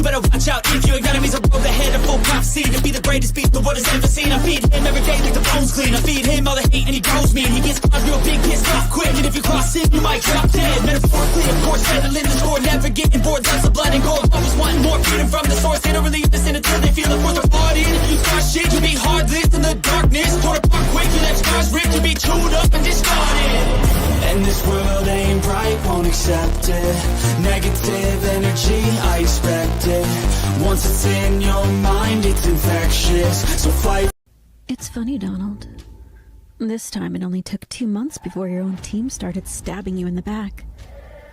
better watch out if your enemy's a road ahead of full prophecy to be the greatest beast the world has ever seen. I feed him every day like the bones clean. I feed him all the hate and he grows me, and he gets caught real big, pissed off quick. And if you cross him, you might drop dead. Metaphorically, of course, settling the score, never getting bored. Lots of blood and gore, always wanting more, freedom from the source. They don't really listen until they feel it for their heart in. You start shit, you be heartless in the darkness. Torn apart quick, you left scars ripped, you be chewed up and discarded. And this world ain't right, won't accept it. Negative energy, I expect it. Once it's in your mind, it's infectious. So fight. It's funny, Donald. This time it only took 2 months before your own team started stabbing you in the back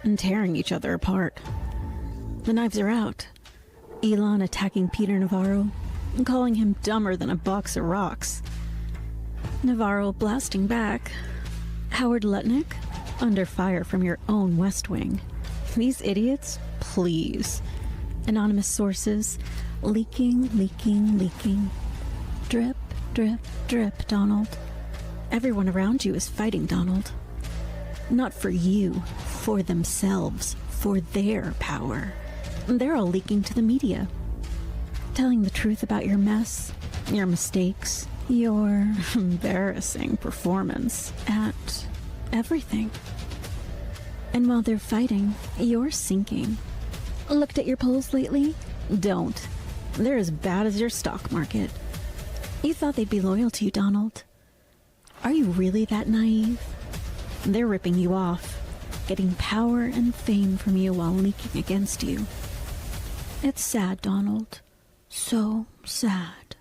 and tearing each other apart. The knives are out. Elon attacking Peter Navarro and calling him dumber than a box of rocks. Navarro blasting back. Howard Lutnick under fire from your own West Wing. These idiots, please. Anonymous sources leaking. Drip, drip, drip, Donald. Everyone around you is fighting, Donald. Not for you, for themselves, for their power. They're all leaking to the media, telling the truth about your mess, your mistakes, your embarrassing performance at everything. And while they're fighting, you're sinking. Looked at your polls lately? Don't. They're as bad as your stock market. You thought they'd be loyal to you, Donald. Are you really that naive? They're ripping you off, getting power and fame from you while leaking against you. It's sad, Donald. So sad.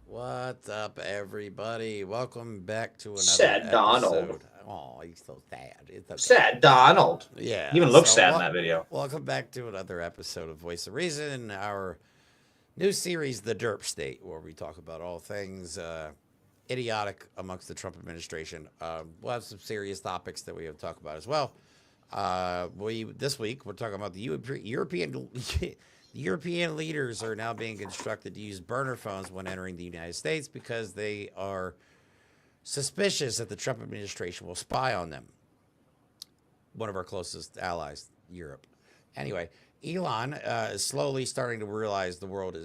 What's up, everybody? Welcome back to another sad episode. Donald. Oh, he's so sad. It's okay. Sad Donald. Yeah. He even looks sad in that video. Welcome back to another episode of Voice of Reason, our new series, The Derp State, where we talk about all things idiotic amongst the Trump administration. We'll have some serious topics that we have to talk about as well. This week, we're talking about the European leaders are now being instructed to use burner phones when entering the United States because they are suspicious that the Trump administration will spy on them. One of our closest allies, Europe. Anyway, Elon is slowly starting to realize the world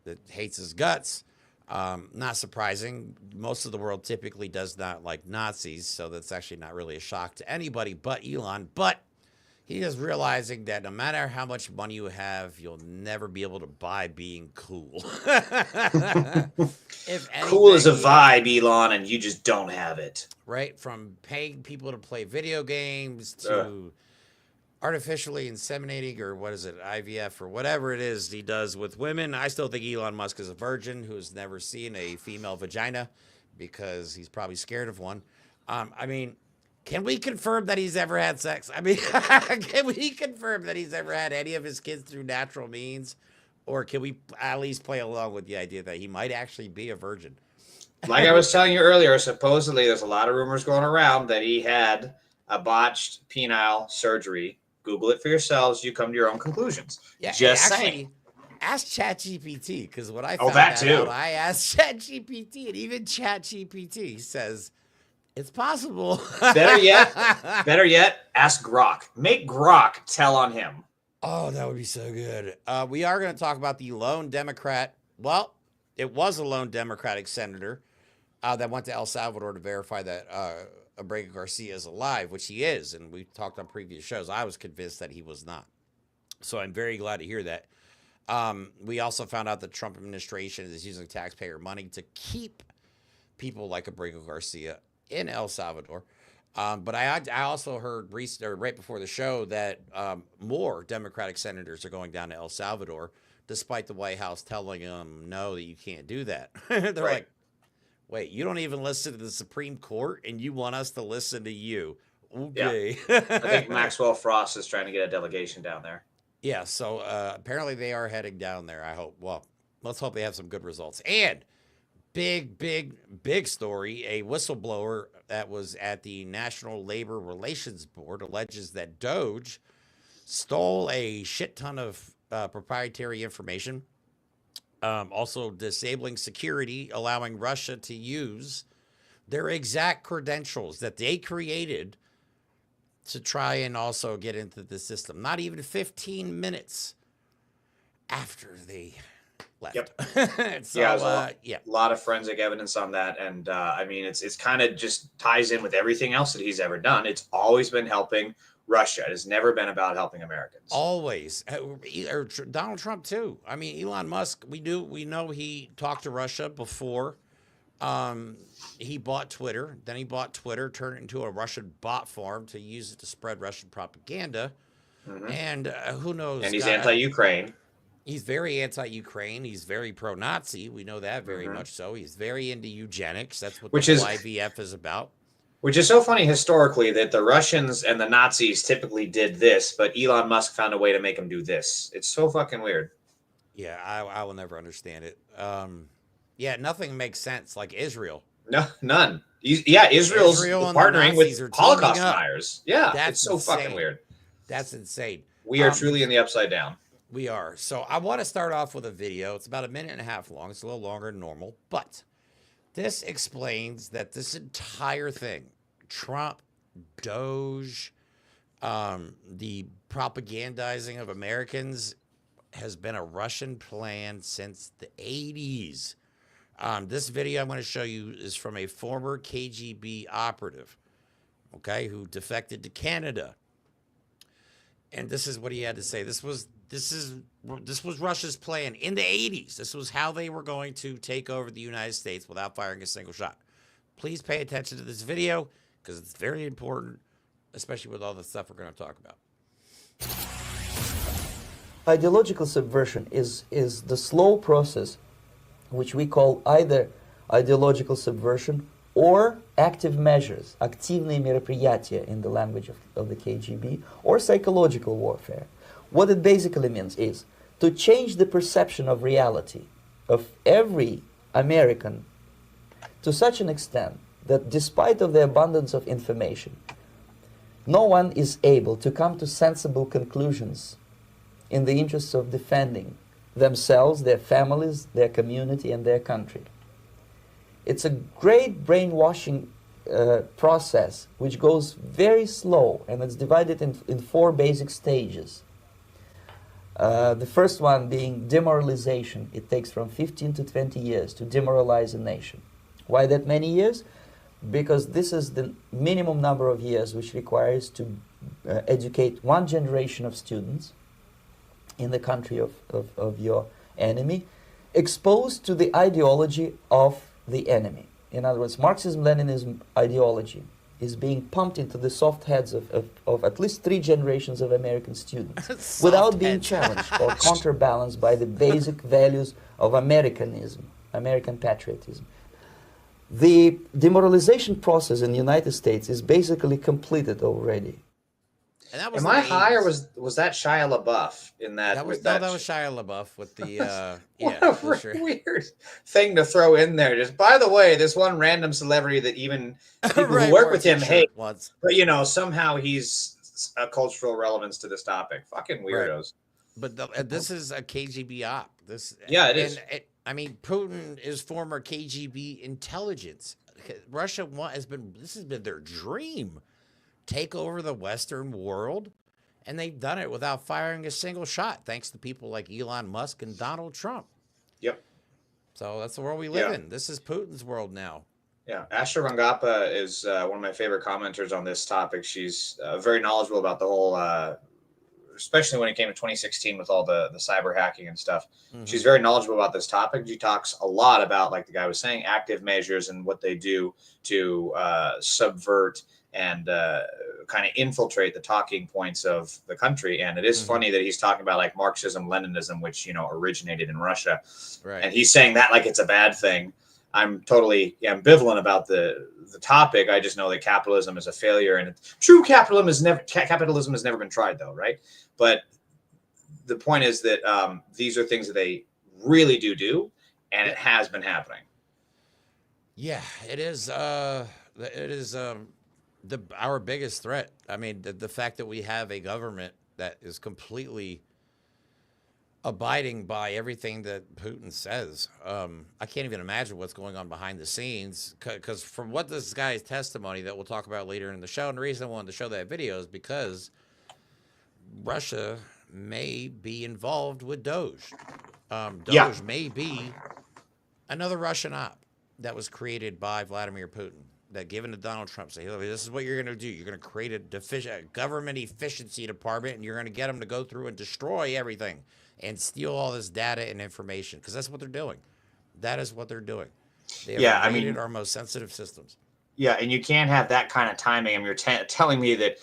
that hates his guts. Not surprising. Most of the world typically does not like Nazis, so that's actually not really a shock to anybody but Elon. But he is realizing that no matter how much money you have, you'll never be able to buy being cool. If anything, cool is a vibe, Elon, and you just don't have it. Right? From paying people to play video games to artificially inseminating, or what is it, IVF, or whatever it is he does with women. I still think Elon Musk is a virgin who's never seen a female vagina because he's probably scared of one. I mean, can we confirm that he's ever had sex? I mean, can we confirm that he's ever had any of his kids through natural means? Or can we at least play along with the idea that he might actually be a virgin? Like I was telling you earlier, supposedly there's a lot of rumors going around that he had a botched penile surgery. Google it for yourselves. You come to your own conclusions. Yeah, just actually, saying. Ask ChatGPT, because when I found that that too. out, I asked ChatGPT, and even ChatGPT says it's possible. Better yet, ask Grok. Make Grok tell on him. Oh, that would be so good. We are going to talk about the lone Democrat. Well, it was a lone Democratic senator that went to El Salvador to verify that Abrego Garcia is alive, which he is. And we talked on previous shows. I was convinced that he was not. So I'm very glad to hear that. We also found out the Trump administration is using taxpayer money to keep people like Abrego Garcia in El Salvador. But I also heard right before the show that more Democratic senators are going down to El Salvador, despite the White House telling them, no, that you can't do that. They're Right. like, wait, you don't even listen to the Supreme Court and you want us to listen to you. Okay. Yeah. I think Maxwell Frost is trying to get a delegation down there. Yeah, so apparently they are heading down there, I hope. Well, let's hope they have some good results. And big story, a whistleblower that was at the National Labor Relations Board alleges that DOGE stole a shit ton of proprietary information, also disabling security, allowing Russia to use their exact credentials that they created to try and also get into the system. Not even 15 minutes after they left. Yep. So, a lot of forensic evidence on that, and I mean, it's kind of just ties in with everything else that he's ever done. It's always been helping Russia. It has never been about helping Americans. Always. Or Donald Trump too. I mean, Elon Musk. We know he talked to Russia before. He bought Twitter. Then he bought Twitter, turned it into a Russian bot farm to use it to spread Russian propaganda. And who knows? And he's anti-Ukraine. He's very anti-Ukraine. He's very pro-Nazi. We know that very much so. He's very into eugenics. That's what the IVF is about. Which is so funny historically that the Russians and the Nazis typically did this, but Elon Musk found a way to make them do this. It's so fucking weird. Yeah, I will never understand it. Yeah, nothing makes sense. Like Israel. No, none. Israel's partnering with Holocaust deniers. Yeah, that's so insane. Fucking weird. That's insane. We are truly in the upside down. We are. So I want to start off with a video. It's about 1.5 minutes long. It's a little longer than normal, but this explains that this entire thing, Trump, DOGE, the propagandizing of Americans, has been a Russian plan since the 80s. This video I'm going to show you is from a former KGB operative, okay, who defected to Canada. And this is what he had to say. This was Russia's plan in the 80s. This was how they were going to take over the United States without firing a single shot. Please pay attention to this video because it's very important, especially with all the stuff we're going to talk about. Ideological subversion is the slow process which we call either ideological subversion or active measures, активные мероприятия in the language of the KGB, or psychological warfare. What it basically means is to change the perception of reality of every American to such an extent that despite of the abundance of information, no one is able to come to sensible conclusions in the interests of defending themselves, their families, their community, and their country. It's a great brainwashing process which goes very slow, and it's divided in 4 basic stages. The first one being demoralization. It takes from 15 to 20 years to demoralize a nation. Why that many years? Because this is the minimum number of years which requires to educate 1 generation of students in the country of your enemy, exposed to the ideology of the enemy. In other words, Marxism-Leninism ideology is being pumped into the soft heads of at least 3 generations of American students without being challenged or counterbalanced by the basic values of Americanism, American patriotism. The demoralization process in the United States is basically completed already. And that was Am I high, or was that Shia LaBeouf in that? That was Shia LaBeouf with the what a weird thing to throw in there. Just by the way, this one random celebrity that even people who work with him hate, but somehow he's a cultural relevance to this topic. Fucking weirdos. Right. But this is a KGB op. It is. I mean, Putin is former KGB intelligence. Russia has been their dream. Take over the Western world, and they've done it without firing a single shot, thanks to people like Elon Musk and Donald Trump. Yep. So that's the world we live in. This is Putin's world now. Yeah, Asha Rangappa is one of my favorite commenters on this topic. She's very knowledgeable about the whole, especially when it came to 2016 with all the cyber hacking and stuff. Mm-hmm. She's very knowledgeable about this topic. She talks a lot about, like the guy was saying, active measures and what they do to subvert and kind of infiltrate the talking points of the country. And it is funny that he's talking about like Marxism, Leninism, which, originated in Russia. Right. And he's saying that like it's a bad thing. I'm totally ambivalent about the topic. I just know that capitalism is a failure, and true capitalism has never been tried, though, right? But the point is that these are things that they really do, and it has been happening. Yeah, it is. It is our biggest threat. I mean, the fact that we have a government that is completely abiding by everything that Putin says. I can't even imagine what's going on behind the scenes, because from what this guy's testimony that we'll talk about later in the show, and the reason I wanted to show that video is because Russia may be involved with DOGE. DOGE may be another Russian op that was created by Vladimir Putin, that given to Donald Trump, say, hey, this is what you're going to do. You're going to create a government efficiency department, and you're going to get them to go through and destroy everything and steal all this data and information, because that's what they're doing. That is what they're doing. They have invaded our most sensitive systems. Yeah, and you can't have that kind of timing. I mean, you're telling me that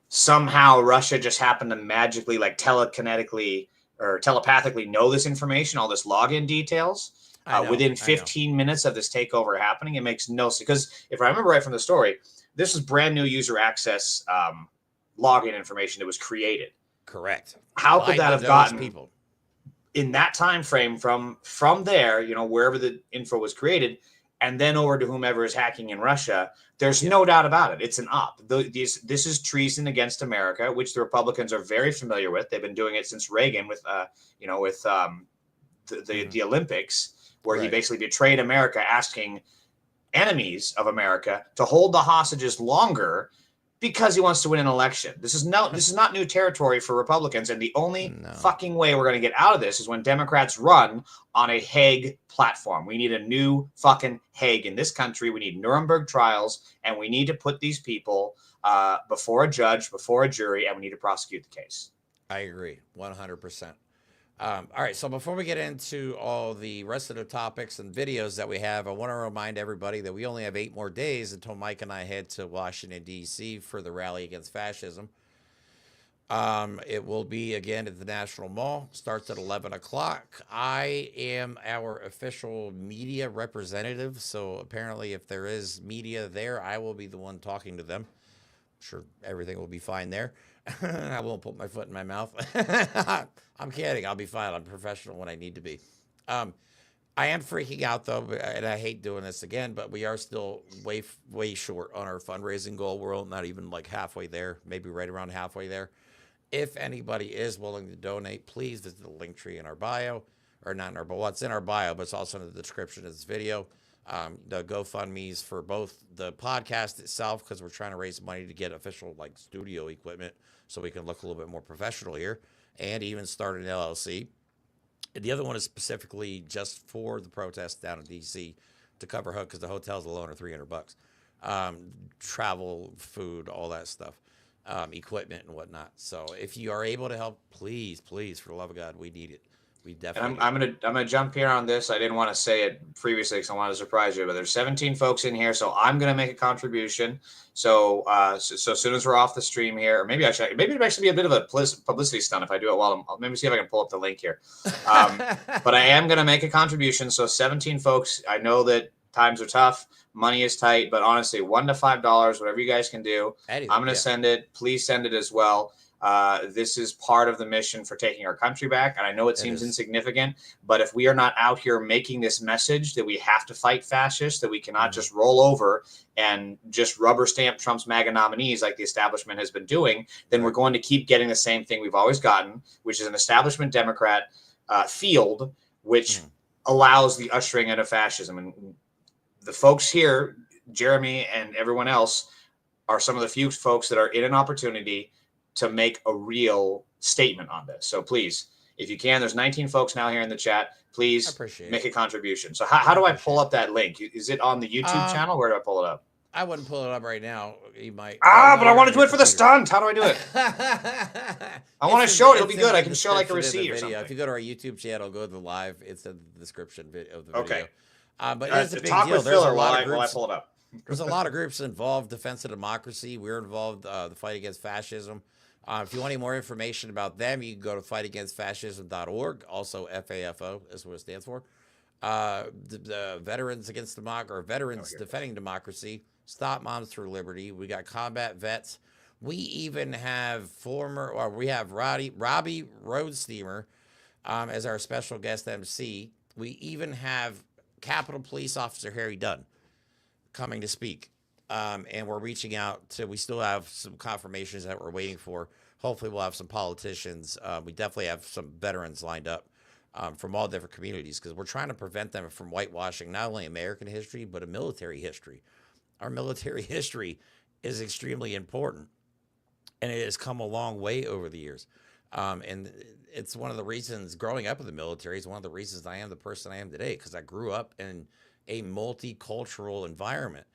somehow Russia just happened to magically, like telekinetically or telepathically know this information, all this login details within 15 minutes of this takeover happening. It makes no sense. Because if I remember right from the story, this was brand new user access login information that was created. Correct. How could that have gotten people in that time frame from there, you know, wherever the info was created, and then over to whomever is hacking in Russia? There's no doubt about it. It's an op. This is treason against America, which the Republicans are very familiar with. They've been doing it since Reagan with the Olympics, where he basically betrayed America, asking enemies of America to hold the hostages longer because he wants to win an election. This is not new territory for Republicans, and the only fucking way we're going to get out of this is when Democrats run on a Hague platform. We need a new fucking Hague in this country. We need Nuremberg trials, and we need to put these people before a judge, before a jury, and we need to prosecute the case. I agree, 100%. All right, so before we get into all the rest of the topics and videos that we have, I want to remind everybody that we only have 8 more days until Mike and I head to Washington, D.C. for the rally against fascism. It will be, again, at the National Mall. Starts at 11 o'clock. I am our official media representative, so apparently if there is media there, I will be the one talking to them. I'm sure everything will be fine there. I won't put my foot in my mouth. I'm kidding. I'll be fine. I'm professional when I need to be. I am freaking out, though, and I hate doing this again, but we are still way short on our fundraising goal. We're not even like halfway there, maybe right around halfway there. If anybody is willing to donate, please visit the link tree in our bio, or not in our bio. Well, it's in our bio, but it's also in the description of this video. The GoFundMe's for both the podcast itself, because we're trying to raise money to get official like studio equipment so we can look a little bit more professional here, and even start an LLC. And the other one is specifically just for the protests down in DC to cover because the hotels alone are $300. Travel, food, all that stuff, equipment and whatnot. So if you are able to help, please, for the love of God, we need it. We definitely. And I'm gonna jump here on this. I didn't want to say it previously because I wanted to surprise you, but there's 17 folks in here, so I'm gonna make a contribution. So so as soon as we're off the stream here, or maybe it actually be a bit of a publicity stunt if I do it while I'll maybe see if I can pull up the link here. But I am gonna make a contribution. So 17 folks. I know that times are tough, money is tight, but honestly, $1 to $5, whatever you guys can do, I'm gonna send it. Please send it as well. This is part of the mission for taking our country back. And I know it seems insignificant, but if we are not out here making this message that we have to fight fascists, that we cannot just roll over and just rubber stamp Trump's MAGA nominees like the establishment has been doing, then we're going to keep getting the same thing we've always gotten, which is an establishment Democrat field, which allows the ushering in of fascism. And the folks here, Jeremy and everyone else, are some of the few folks that are in an opportunity to make a real statement on this. So please, if you can, there's 19 folks now here in the chat. Please make a contribution. So how do I pull up that link? Is it on the YouTube channel? Where do I pull it up? I wouldn't pull it up right now. You might. But I want to do it for the stunt. How do I do it? I want to show it. It'll be good. I can show like a receipt or something. If you go to our YouTube channel, go to the live. It's in the description of the video. Okay. But it's a big deal. There's a lot of groups. While I pull it up. There's a lot of groups involved. Defense of Democracy. We're involved. The fight against fascism. If you want any more information about them, you can go to fightagainstfascism.org. Also, FAFO is what it stands for. The Veterans Against Democracy, or Veterans Defending Democracy. Stop Moms for Liberty. We got combat vets. We even have Robbie Roadsteamer as our special guest MC. We even have Capitol Police Officer Harry Dunn coming to speak. And we're reaching out to, we still have some confirmations that we're waiting for. Hopefully we'll have some politicians. We definitely have some veterans lined up from all different communities, because we're trying to prevent them from whitewashing not only American history, but a military history. Our military history is extremely important, and it has come a long way over the years. And it's one of the reasons growing up in the military is one of the reasons I am the person I am today, because I grew up in a multicultural environment.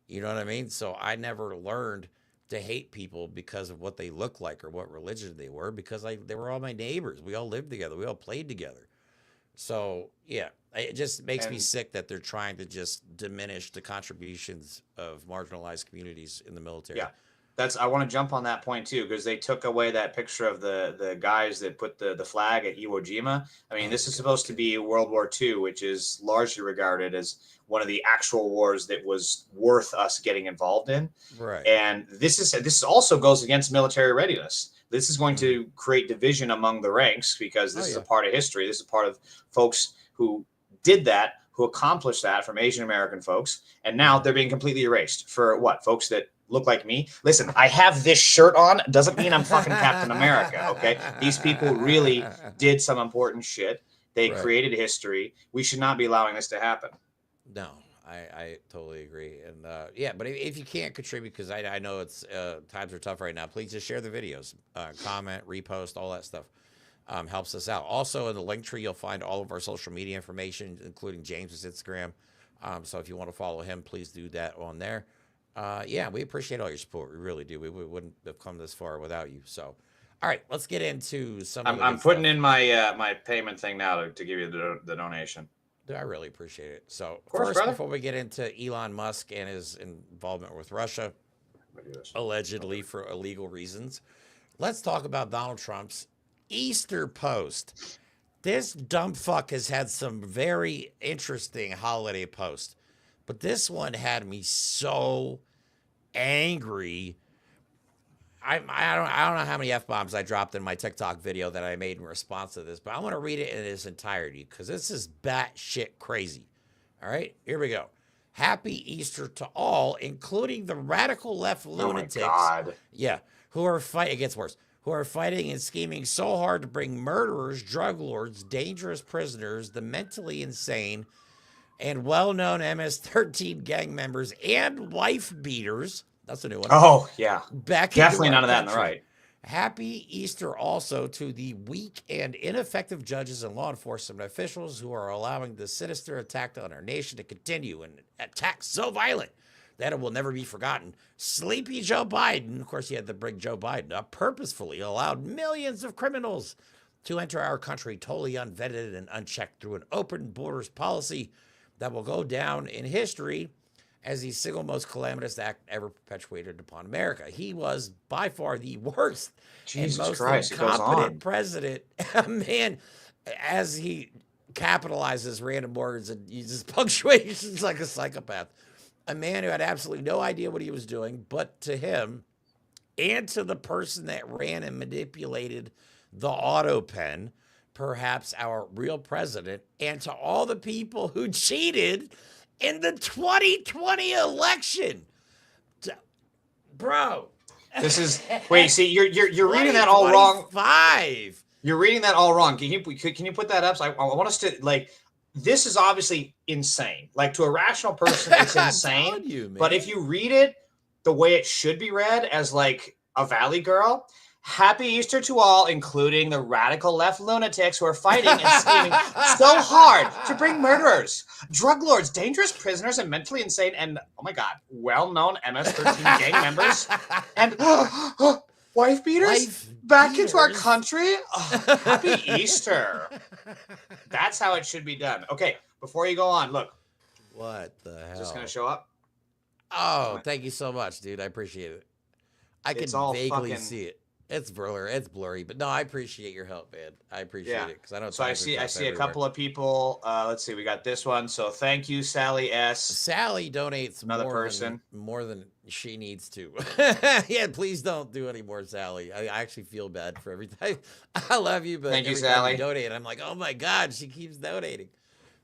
You know what I mean? So I never learned to hate people because of what they look like or what religion they were, because they were all my neighbors. We all lived together. We all played together. So, yeah, it just makes me sick that they're trying to just diminish the contributions of marginalized communities in the military. Yeah. I want to jump on that point too, because they took away that picture of the guys that put the flag at Iwo Jima. I mean, this is supposed to be World War II, which is largely regarded as one of the actual wars that was worth us getting involved in. Right. And this also goes against military readiness. This is going to create division among the ranks, because this is a part of history. This is part of folks who did that, who accomplished that, from Asian American folks. And now they're being completely erased for what? Folks that look like me. Listen, I have this shirt on. Doesn't mean I'm fucking Captain America. Okay. These people really did some important shit. They created history. We should not be allowing this to happen. No, I totally agree. And yeah, but if you can't contribute, because I know it's times are tough right now, please just share the videos, comment, repost, all that stuff. Helps us out. Also, in the link tree, you'll find all of our social media information, including James's Instagram. So if you want to follow him, please do that on there. Yeah, we appreciate all your support. We really do. We wouldn't have come this far without you. So, all right, let's get into some. I'm putting in my my payment thing now to give you the donation. I really appreciate it. So, of course, first, brother, before we get into Elon Musk and his involvement with Russia, allegedly for illegal reasons, let's talk about Donald Trump's Easter post. This dumb fuck has had some very interesting holiday posts, but this one had me so angry. I don't know how many F-bombs I dropped in my TikTok video that I made in response to this, but I want to read it in its entirety because this is batshit crazy. All right, here we go. Happy Easter to all, including the radical left lunatics. Oh my God. Yeah, who are fighting. It gets worse. Who are fighting and scheming so hard to bring murderers, drug lords, dangerous prisoners, the mentally insane, and well-known MS-13 gang members and wife beaters. That's a new one. Oh, yeah. Back definitely none of that in the right. Happy Easter also to the weak and ineffective judges and law enforcement officials who are allowing the sinister attack on our nation to continue, and attack so violent that it will never be forgotten. Sleepy Joe Biden, of course, he had to bring Joe Biden up, purposefully allowed millions of criminals to enter our country totally unvetted and unchecked through an open borders policy that will go down in history as the single most calamitous act ever perpetuated upon America. He was by far the worst and most incompetent president. Man, as he capitalizes random words and uses punctuations like a psychopath. A man who had absolutely no idea what he was doing, but to him and to the person that ran and manipulated the auto pen, perhaps our real president, and to all the people who cheated in the 2020 election. Bro. This is, wait, see, you're reading that all wrong. You're reading that all wrong. Can you put that up? So I want us to, like, this is obviously insane. Like, to a rational person, it's insane. But if you read it the way it should be read, as like a Valley girl, happy Easter to all, including the radical left lunatics who are fighting and scheming so hard to bring murderers, drug lords, dangerous prisoners, and mentally insane, and, oh my God, well-known MS-13 gang members, and wife beaters back into our country. Oh, happy Easter. That's how it should be done. Okay, before you go on, look. What the hell? Is this going to show up? Oh, thank you so much, dude. I appreciate it. I can vaguely see it. It's blurry, but no, I appreciate your help, man. I appreciate it because I don't. So I see a couple of people. Let's see, we got this one. So thank you, Sally S. Sally donates more than she needs to. Yeah, please don't do any more, Sally. I actually feel bad for every time. I love you, but thank you, every Sally. time you donate, I'm like, oh my God, she keeps donating.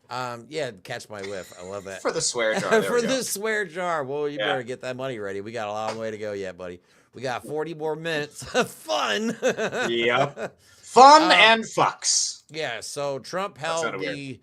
Yeah, catch my whiff. I love that. For the swear jar. For the swear jar. Well, you better get that money ready. We got a long way to go yet, buddy. We got 40 more minutes of fun. Yep. Fun and fucks. Yeah, so Trump held the...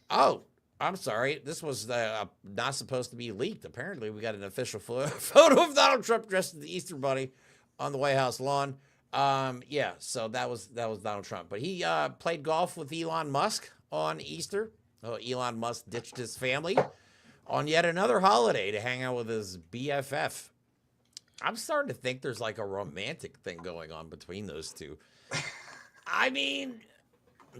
Oh, I'm sorry. This was not supposed to be leaked. Apparently, we got an official photo of Donald Trump dressed as the Easter Bunny on the White House lawn. Yeah, so that was Donald Trump. But he played golf with Elon Musk on Easter. Oh, Elon Musk ditched his family on yet another holiday to hang out with his BFF. I'm starting to think there's like a romantic thing going on between those two. I mean,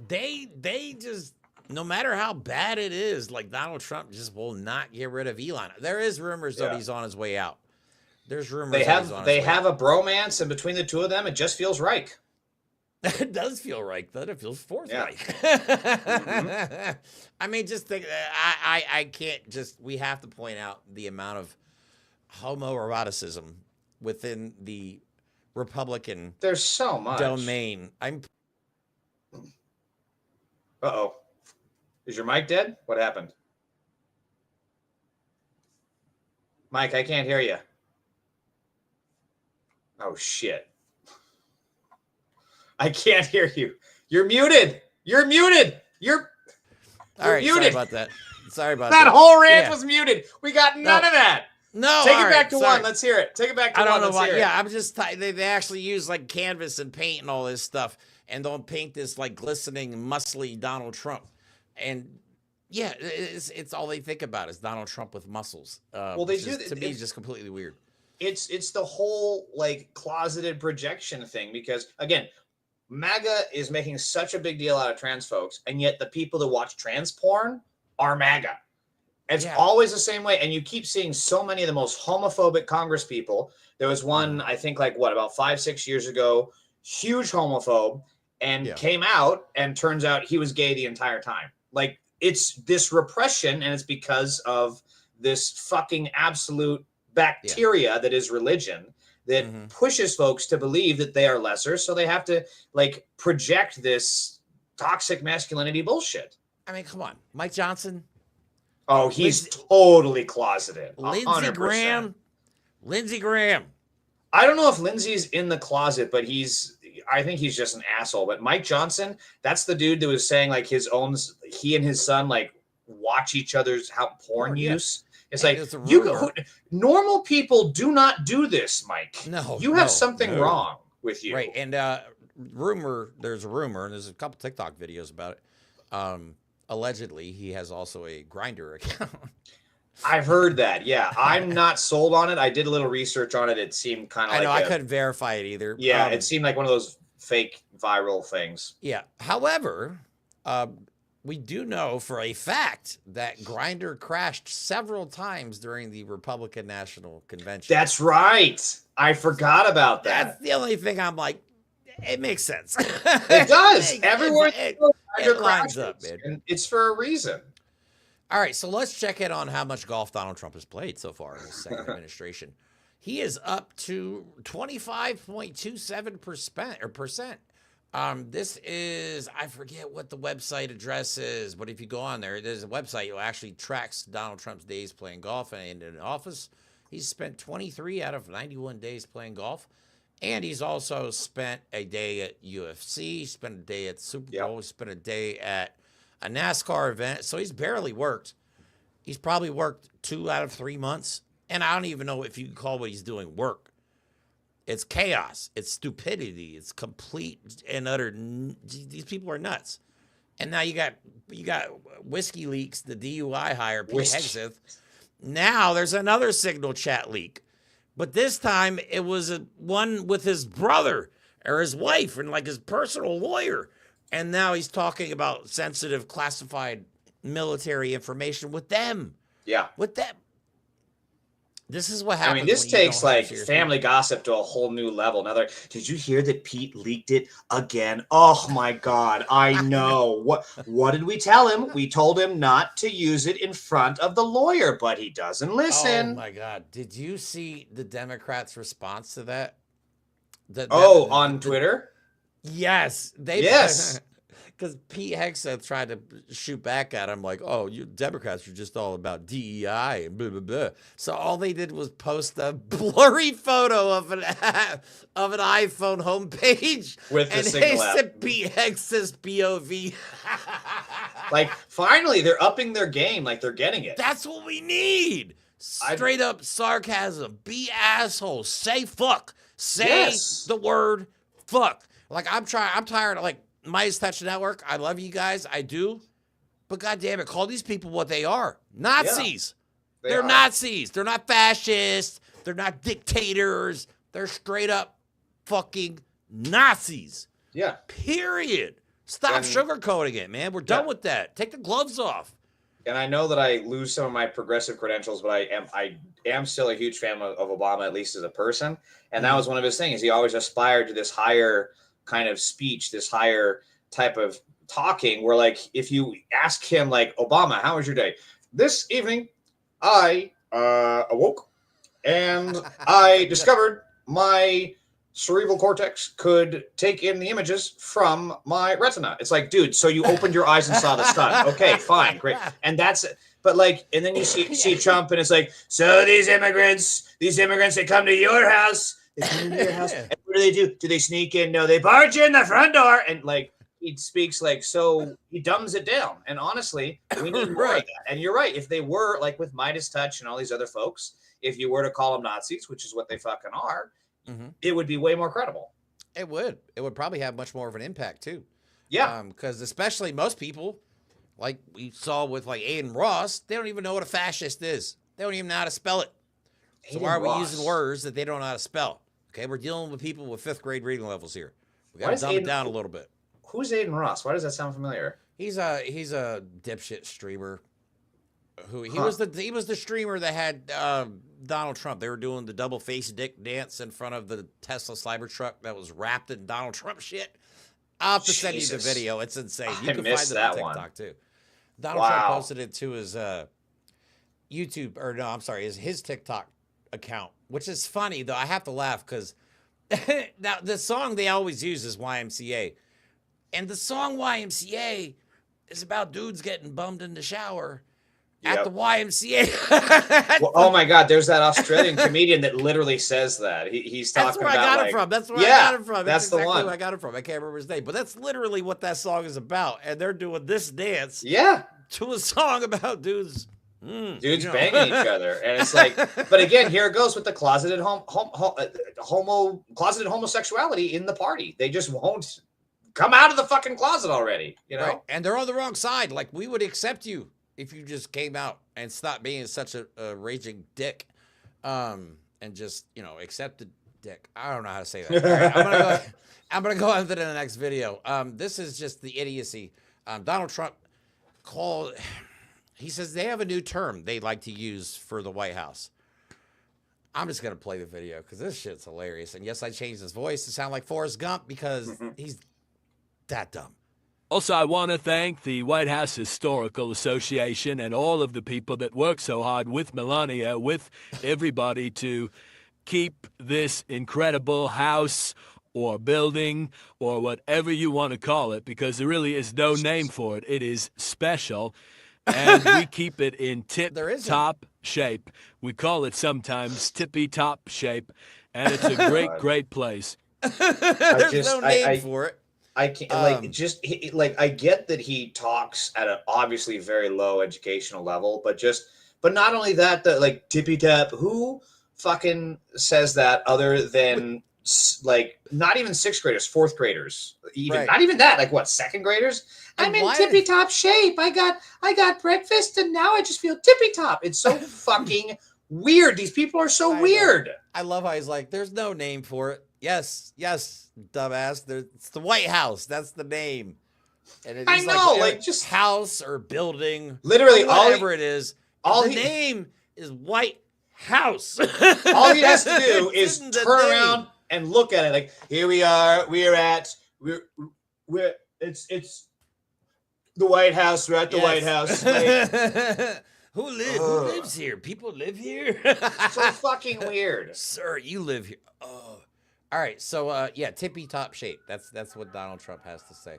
they just, no matter how bad it is, like Donald Trump just will not get rid of Elon. There is rumors that he's on his way out. There's rumors they that he's on his they way have out. a bromance, and between the two of them, it just feels right. It does feel right, though. It feels fourth right. I mean, just think, I can't just, we have to point out the amount of homoeroticism within the Republican There's so much domain. Uh-oh. Is your mic dead? What happened? Mike, I can't hear you. Oh, shit. I can't hear you. You're muted. You're muted. You're All right, muted. sorry about that. Sorry about that that. whole rant was muted. We got none No. of that. No, Take all it back right, to sorry. one. Let's hear it. Take it back to I one. don't know Let's why. hear it. Yeah, I'm just they actually use like canvas and paint and all this stuff, and don't paint this like glistening, muscly Donald Trump. And yeah, it's all they think about is Donald Trump with muscles. Well, they do. To me, it's just completely weird. It's the whole like closeted projection thing, because again, MAGA is making such a big deal out of trans folks, and yet the people that watch trans porn are MAGA. It's always the same way, and you keep seeing so many of the most homophobic Congress people. There was one, I think, like about 5-6 years ago, huge homophobe, and came out, and turns out he was gay the entire time. Like, it's this repression, and it's because of this fucking absolute bacteria that is religion that pushes folks to believe that they are lesser, so they have to like project this toxic masculinity bullshit. I mean, come on, Mike Johnson. Oh, he's totally closeted. Lindsey 100%. Graham. I don't know if Lindsey's in the closet, but I think he's just an asshole. But Mike Johnson, that's the dude that was saying like he and his son like watch each other's porn use. It's like normal people do not do this, Mike. No, you have something wrong with you, right? And there's a rumor, and there's a couple TikTok videos about it. Allegedly, he has also a Grindr account. I've heard that. Yeah, I'm not sold on it. I did a little research on it. It seemed kind of. I couldn't verify it either. Yeah, it seemed like one of those fake viral things. Yeah. However, we do know for a fact that Grindr crashed several times during the Republican National Convention. That's right. I forgot about that. That's the only thing I'm like, it makes sense. It does. Everywhere it lines up, man. And it's for a reason. All right, so let's check in on how much golf Donald Trump has played so far in his second administration. He is up to 25.27%. This is, I forget what the website address is, but if you go on there, there's a website that actually tracks Donald Trump's days playing golf and in office. He's spent 23 out of 91 days playing golf. And he's also spent a day at UFC, spent a day at Super Bowl, spent a day at a NASCAR event. So he's barely worked. He's probably worked 2 out of 3 months. And I don't even know if you can call what he's doing work. It's chaos. It's stupidity. It's complete and utter. These people are nuts. And now you got Whiskey Leaks, the DUI hire, Pete Hegseth. Now there's another Signal chat leak. But this time it was one with his brother or his wife and like his personal lawyer. And now he's talking about sensitive classified military information with them. Yeah. With them. This is what happens. I mean, this takes like family gossip to a whole new level. Another, did you hear that Pete leaked it again? Oh my God, I know. What did we tell him? We told him not to use it in front of the lawyer, but he doesn't listen. Oh my God. Did you see the Democrats' response to that? On Twitter? Yes. Yes. because Pete Hegseth tried to shoot back at him like, "Oh, you Democrats are just all about DEI and blah blah blah." So all they did was post a blurry photo of an iPhone homepage With the and single they app. said Pete Hegseth's POV. Like, finally, they're upping their game. Like, they're getting it. That's what we need. Straight up sarcasm. Be assholes. Say fuck. Say Yes. the word fuck. Like I'm tired of like Midas Touch Network. I love you guys. I do. But goddamn it, call these people what they are. Nazis. They They're are. Nazis. They're not fascists. They're not dictators. They're straight up fucking Nazis. Yeah. Period. Stop And- sugarcoating it, man. We're done Yeah. with that. Take the gloves off. And I know that I lose some of my progressive credentials, but I am still a huge fan of Obama, at least as a person. And that was one of his things. He always aspired to this higher kind of speech, this higher type of talking, where like if you ask him like, Obama, how was your day? This evening, I awoke and I discovered my cerebral cortex could take in the images from my retina. It's like, dude, so you opened your eyes and saw the sun. Okay, fine, great. And that's it. But like, and then you see Trump and it's like, so these immigrants, they come to your house. They come into your house. And what do? Do they sneak in? No, they barge in the front door. And like, he speaks like, so he dumbs it down. And honestly, we need more of that. And you're right. If they were like with Midas Touch and all these other folks, if you were to call them Nazis, which is what they fucking are, it would be way more credible. It would. It would probably have much more of an impact too. Yeah. Because especially most people, like we saw with like Aiden Ross, they don't even know what a fascist is. They don't even know how to spell it. So why are we using words that they don't know how to spell? Okay, we're dealing with people with 5th grade reading levels here. We got to dumb it down a little bit. Who's Aiden Ross? Why does that sound familiar? He's a dipshit streamer. He was the streamer that had Donald Trump. They were doing the double face dick dance in front of the Tesla Cybertruck that was wrapped in Donald Trump shit. I'll have to send you the video. It's insane. You can find it on TikTok too. Donald Trump posted it to his YouTube, or no, I'm sorry, his TikTok account, which is funny though. I have to laugh because now the song they always use is YMCA, and the song YMCA is about dudes getting bummed in the shower at the YMCA. Well, oh my God, there's that Australian comedian that literally says that. He's talking about. That's where I got it from. That's where I got it from. That's exactly the one. where I got it from. I can't remember his name, but that's literally what that song is about. And they're doing this dance to a song about dudes. Dudes banging each other, and it's like, but again, here it goes with the closeted closeted homosexuality in the party. They just won't come out of the fucking closet already, you know. Right. And they're on the wrong side. Like we would accept you if you just came out and stopped being such a raging dick, and just accepted dick. I don't know how to say that. All right, I'm gonna go on to the next video. This is just the idiocy. Donald Trump called. He says they have a new term they like to use for the White House. I'm just going to play the video because this shit's hilarious. And yes, I changed his voice to sound like Forrest Gump because he's that dumb. Also, I want to thank the White House Historical Association and all of the people that work so hard with Melania, with everybody to keep this incredible house or building or whatever you want to call it, because there really is no name for it. It is special. And we keep it in tip-top shape. We call it sometimes tippy-top shape, and it's a great place. There's no name for it. I can't I get that he talks at an obviously very low educational level, but not only that, like tippy-tap. Who fucking says that other than like not even 6th graders, 4th graders, even not even that, like what, 2nd graders? I'm in tippy top shape. I got breakfast and now I just feel tippy top. It's so fucking weird. These people are so weird. I love how he's like, there's no name for it. Yes, dumbass. It's the White House. That's the name. And it's like just house or building. Literally, whatever it is. The name is White House. All he has to do is turn around and look at it. Like, here we are. It's the White House. We're at the White House. Like, Who lives here? People live here? So fucking weird. Sir, you live here. Oh. All right. So, tippy top shape. That's what Donald Trump has to say.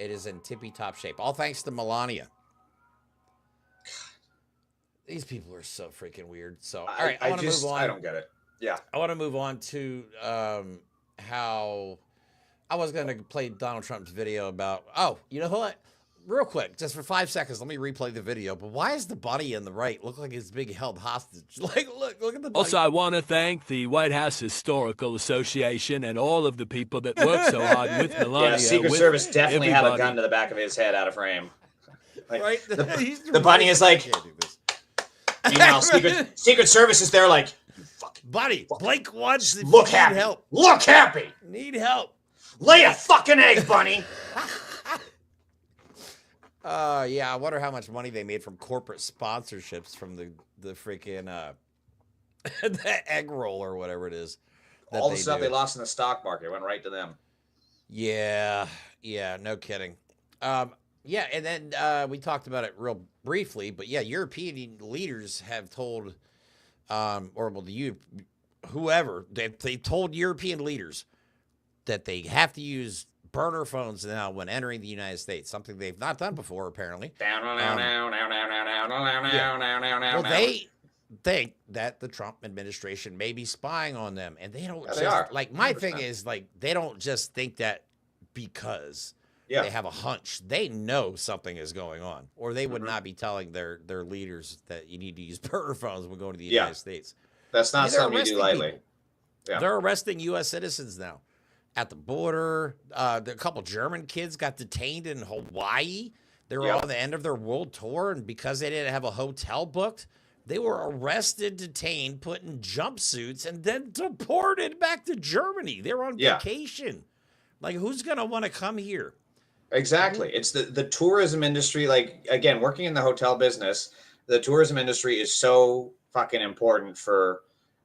It is in tippy-top shape. All thanks to Melania. These people are so freaking weird. So, all right, I want to move on. I don't get it. Yeah. I want to move on to how I was going to play Donald Trump's video about, oh, you know what? Real quick, just for 5 seconds, let me replay the video. But why is the bunny on the right look like it's being held hostage? Like, look at the bunny. Also, I want to thank the White House Historical Association and all of the people that work so hard with Melania. Yeah, Secret Service definitely have a gun to the back of his head out of frame. Like, right? The bunny is like, meanwhile, Secret Service is there like, buddy, blink once. Look happy. Help. Look happy. Need help. Lay a fucking egg, bunny. Yeah, I wonder how much money they made from corporate sponsorships from the freaking the egg roll or whatever it is. All the stuff they lost in the stock market went right to them. Yeah, no kidding. Yeah, and then we talked about it real briefly, but yeah, European leaders have told, whoever, they told European leaders that they have to use burner phones now when entering the United States, something they've not done before, apparently. Well, they think that the Trump administration may be spying on them, and they don't like, my 100%. Thing is, like, they don't just think that because they have a hunch. They know something is going on, or they would not be telling their leaders that you need to use burner phones when going to the United States. That's not something you do lightly. Yeah. They're arresting U.S. citizens now at the border. A couple German kids got detained in Hawaii. They were on the end of their world tour, and because they didn't have a hotel booked, they were arrested, detained, put in jumpsuits, and then deported back to Germany. They're on vacation. Like, who's going to want to come here? Exactly. It's the tourism industry. Like, again, working in the hotel business, the tourism industry is so fucking important for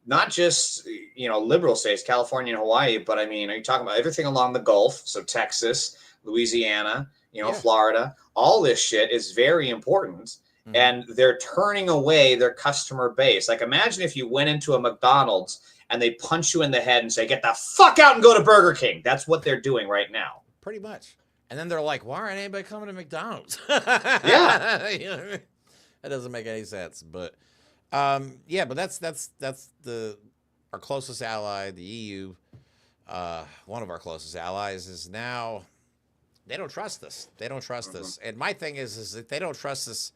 not just, liberal states, California and Hawaii, but I mean, are you talking about everything along the Gulf? So Texas, Louisiana, Florida, all this shit is very important. Mm-hmm. And they're turning away their customer base. Like, imagine if you went into a McDonald's and they punch you in the head and say, get the fuck out and go to Burger King. That's what they're doing right now. Pretty much. And then they're like, why aren't anybody coming to McDonald's? Yeah. You know what I mean? That doesn't make any sense. But but that's our closest ally, the EU. One of our closest allies is now, they don't trust us. They don't trust us. And my thing is that they don't trust us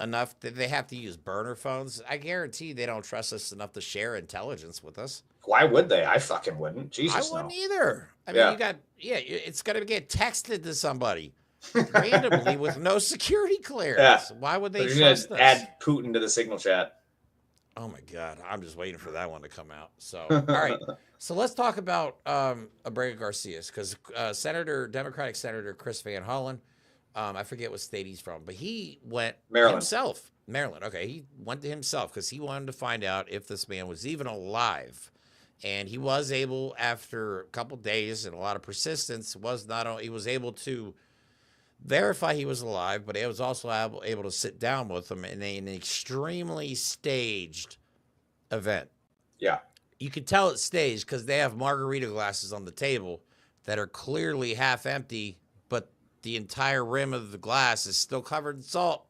enough that they have to use burner phones. I guarantee they don't trust us enough to share intelligence with us. Why would they? I fucking wouldn't. Jesus, I wouldn't either. I mean, it's going to get texted to somebody randomly with no security clearance. Why would they trust us? Add Putin to the signal chat. Oh my God, I'm just waiting for that one to come out. So, all right. So let's talk about Abrego Garcia, because Democratic Senator Chris Van Hollen, I forget what state he's from, but he went himself. Maryland. Okay, he went to himself because he wanted to find out if this man was even alive. And he was able, after a couple days and a lot of persistence, he was able to verify he was alive, but he was also able to sit down with him in an extremely staged event. Yeah. You can tell it's staged because they have margarita glasses on the table that are clearly half empty, but the entire rim of the glass is still covered in salt.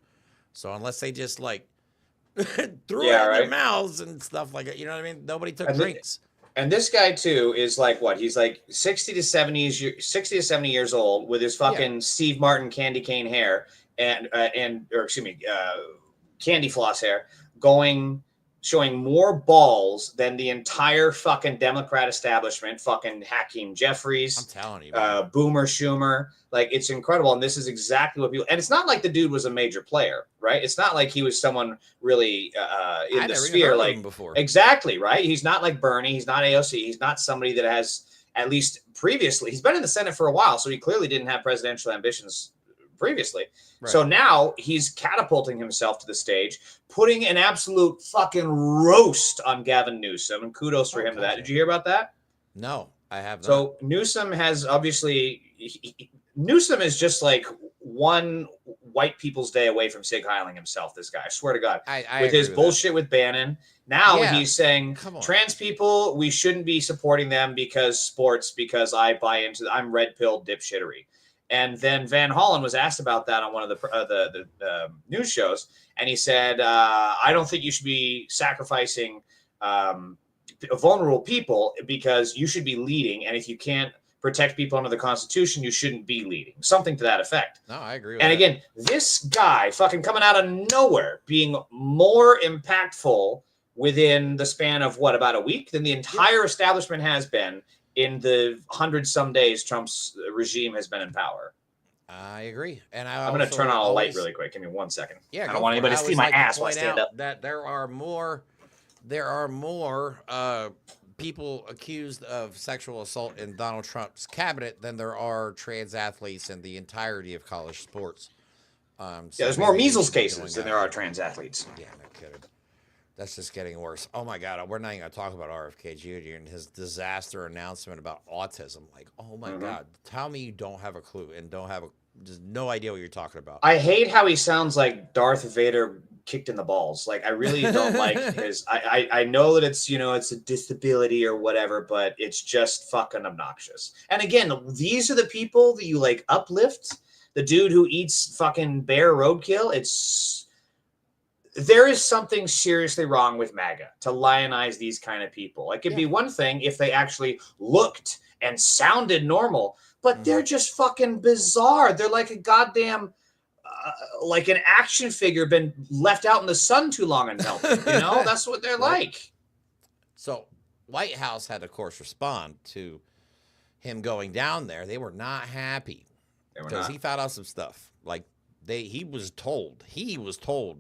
So unless they just threw it in their mouths and stuff like that, you know what I mean? Nobody took drinks. And this guy too is like what? He's like 60 to 70 years old with his fucking Steve Martin candy cane hair and candy floss hair, showing more balls than the entire fucking Democrat establishment, fucking Hakeem Jeffries. I'm telling you, Boomer Schumer. Like, it's incredible. And this is exactly what people, and it's not like the dude was a major player, right? It's not like he was someone really in the sphere. Like, before. Exactly, right? He's not like Bernie. He's not AOC. He's not somebody that has, at least previously, he's been in the Senate for a while, so he clearly didn't have presidential ambitions previously. Right. So now he's catapulting himself to the stage, putting an absolute fucking roast on Gavin Newsom, and kudos for him to that. Did you hear about that? No, I have not. So Newsom has obviously, Newsom is just like one white people's day away from Sig Heiling himself, this guy. I swear to God. With his bullshit with Bannon. Now he's saying trans people, we shouldn't be supporting them because I buy into I'm red pill dipshittery. And then Van Hollen was asked about that on one of the news shows, and he said, "I don't think you should be sacrificing vulnerable people because you should be leading, and if you can't protect people under the Constitution, you shouldn't be leading." Something to that effect. No, I agree with and that. again, this guy fucking coming out of nowhere, being more impactful within the span of about a week than the entire establishment has been in the 100-some days Trump's regime has been in power. I agree. And I'm going to turn on a light really quick. Give me 1 second. Yeah, I don't want anybody to see my ass while I stand up. That there are more people accused of sexual assault in Donald Trump's cabinet than there are trans athletes in the entirety of college sports. There's more measles cases than there are trans athletes. Yeah, no kidding. That's just getting worse. Oh my God, we're not even going to talk about RFK Jr. and his disaster announcement about autism. Like, oh my God, tell me you don't have a clue and just no idea what you're talking about. I hate how he sounds like Darth Vader kicked in the balls. Like, I really don't like his. I know that it's it's a disability or whatever, but it's just fucking obnoxious. And again, these are the people that you like uplift. The dude who eats fucking bear roadkill. There is something seriously wrong with MAGA to lionize these kind of people. Like, it'd be one thing if they actually looked and sounded normal, but they're just fucking bizarre. They're like a goddamn, like an action figure been left out in the sun too long and melted. That's what they're like. So White House had, of course, respond to him going down there. They were not happy because he found out some stuff. Like, he was told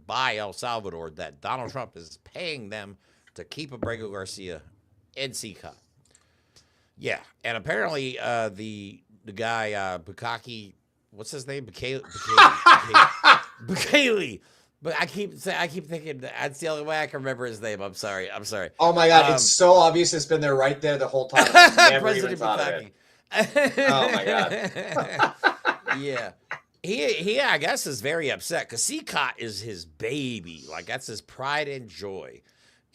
by El Salvador that Donald Trump is paying them to keep Abrego Garcia in CCOT. Yeah, and apparently the guy Bukaki, what's his name? Bukele. But I keep thinking that's the only way I can remember his name. I'm sorry. Oh my God, it's so obvious. It's been there right there the whole time. I never even thought of it. Oh my God. Yeah. He I guess is very upset because CCOT is his baby. Like, that's his pride and joy.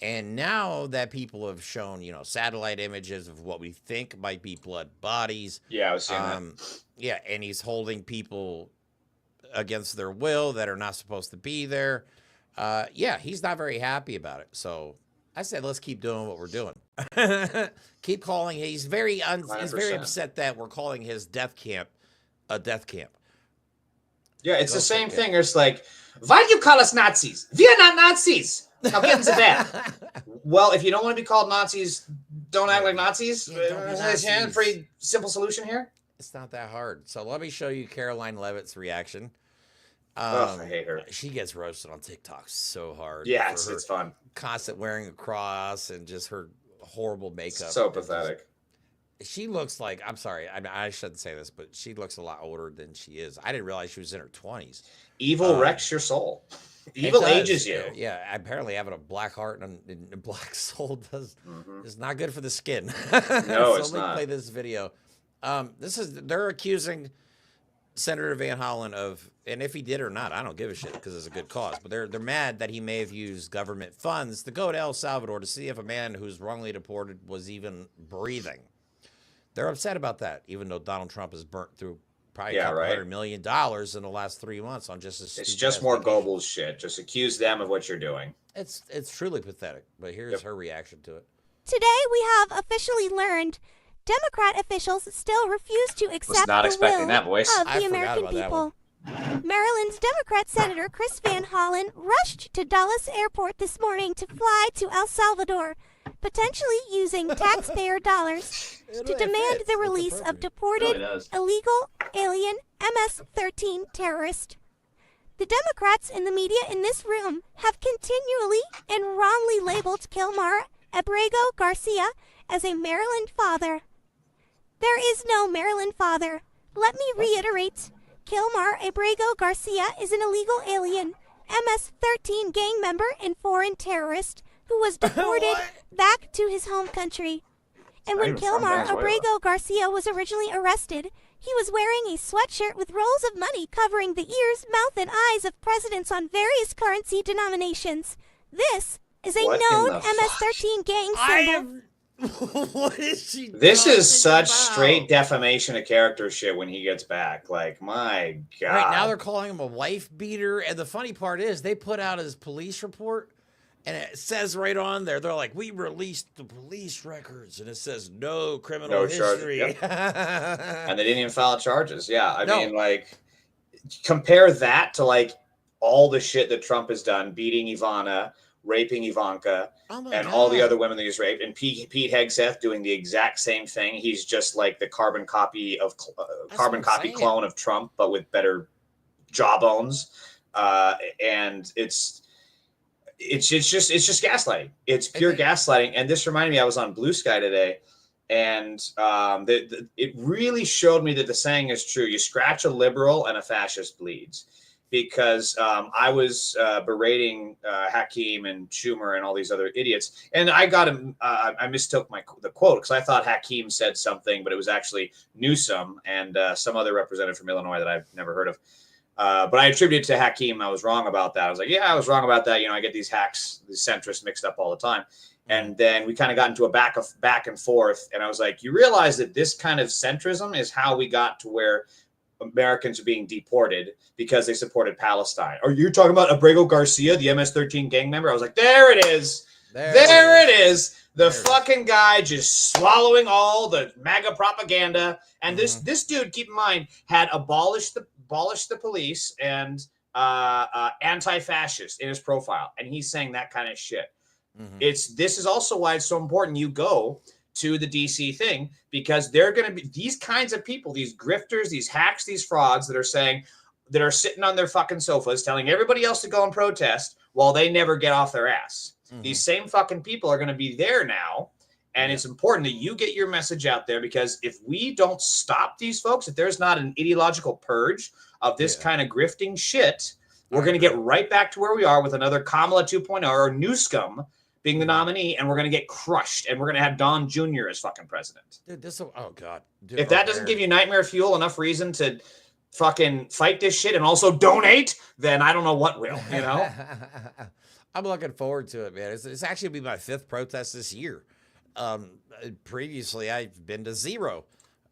And now that people have shown, satellite images of what we think might be blood bodies. Yeah, I was seeing that. Yeah, and he's holding people against their will that are not supposed to be there. Yeah, he's not very happy about it. So I said, let's keep doing what we're doing. Keep calling. He's very upset that we're calling his death camp a death camp. Yeah, it's the same thing. It's like, why do you call us Nazis? We are not Nazis. Now get into that. Well, if you don't want to be called Nazis, don't act like Nazis. Pretty simple solution here. It's not that hard. So let me show you Caroline Leavitt's reaction. I hate her. She gets roasted on TikTok so hard. Yeah, it's fun. Constant wearing a cross and just her horrible makeup. So pathetic. She looks like, I'm sorry, I shouldn't say this, but she looks a lot older than she is. I didn't realize she was in her 20s. Evil wrecks your soul. Evil ages you. Yeah, apparently having a black heart and a black soul is not good for the skin. No, so it's let me not. play this video. They're accusing Senator Van Hollen of, and if he did or not, I don't give a shit because it's a good cause, but they're mad that he may have used government funds to go to El Salvador to see if a man who's wrongly deported was even breathing. They're upset about that, even though Donald Trump has burnt through probably $200 million in the last 3 months on just a It's just more Goebbels shit. Just accuse them of what you're doing. It's truly pathetic, but here's her reaction to it. Today we have officially learned Democrat officials still refuse to accept not the expecting will that voice. of the American people. Maryland's Democrat Senator Chris Van Hollen rushed to Dulles Airport this morning to fly to El Salvador, potentially using taxpayer dollars to demand the release of deported illegal alien MS-13 terrorist. The Democrats in the media in this room have continually and wrongly labeled Kilmar Abrego Garcia as a Maryland father. There is no Maryland father. Let me reiterate. Kilmar Abrego Garcia is an illegal alien, MS-13 gang member and foreign terrorist who was deported back to his home country. And when Kilmar Abrego Garcia was originally arrested, he was wearing a sweatshirt with rolls of money covering the ears, mouth, and eyes of presidents on various currency denominations. This is a known MS-13 gang symbol. What is she? This is talking such about? straight defamation of character shit when he gets back. Like, my God. Right now they're calling him a wife beater, and the funny part is they put out his police report, and it says right on there, they're like, we released the police records, and it says no criminal history. Yep. And they didn't even file charges. Yeah, I No. mean, like, compare that to like all the shit that Trump has done, beating Ivana, raping Ivanka, and all the other women that he's raped, and Pete Hegseth doing the exact same thing. He's just like the carbon copy clone of Trump, but with better jawbones. And it's just gaslighting. It's pure gaslighting. And this reminded me, I was on Blue Sky today, and it really showed me that the saying is true. You scratch a liberal and a fascist bleeds. Because I was berating Hakeem and Schumer and all these other idiots, and I got him. I mistook the quote because I thought Hakeem said something, but it was actually Newsom and some other representative from Illinois that I've never heard of. But I attributed to Hakeem. I was wrong about that. I was like, yeah, I was wrong about that. You know, I get these hacks, these centrists mixed up all the time. And then we kind of got into a back and forth, and I was like, you realize that this kind of centrism is how we got to where Americans are being deported because they supported Palestine. Are you talking about Abrego Garcia, the MS-13 gang member? I was like, there it is. There it is. The fucking guy just swallowing all the MAGA propaganda. And this dude, keep in mind, had abolished the police and anti-fascist in his profile. And he's saying that kind of shit. This is also why it's so important you go to the DC thing, because they're going to be these kinds of people, these grifters, these hacks, these frauds that are sitting on their fucking sofas telling everybody else to go and protest while they never get off their ass. These same fucking people are going to be there now. And it's important that you get your message out there, because if we don't stop these folks, if there's not an ideological purge of this kind of grifting shit, we're going to get right back to where we are with another Kamala 2.0 or Newscom being the nominee, and we're going to get crushed, and we're going to have Don Jr. as fucking president. Dude, oh God. Dude, if that doesn't give you nightmare fuel, enough reason to fucking fight this shit and also donate, then I don't know what will, you know? I'm looking forward to it, man. It's actually be my 5th protest this year. Previously I've been to 0.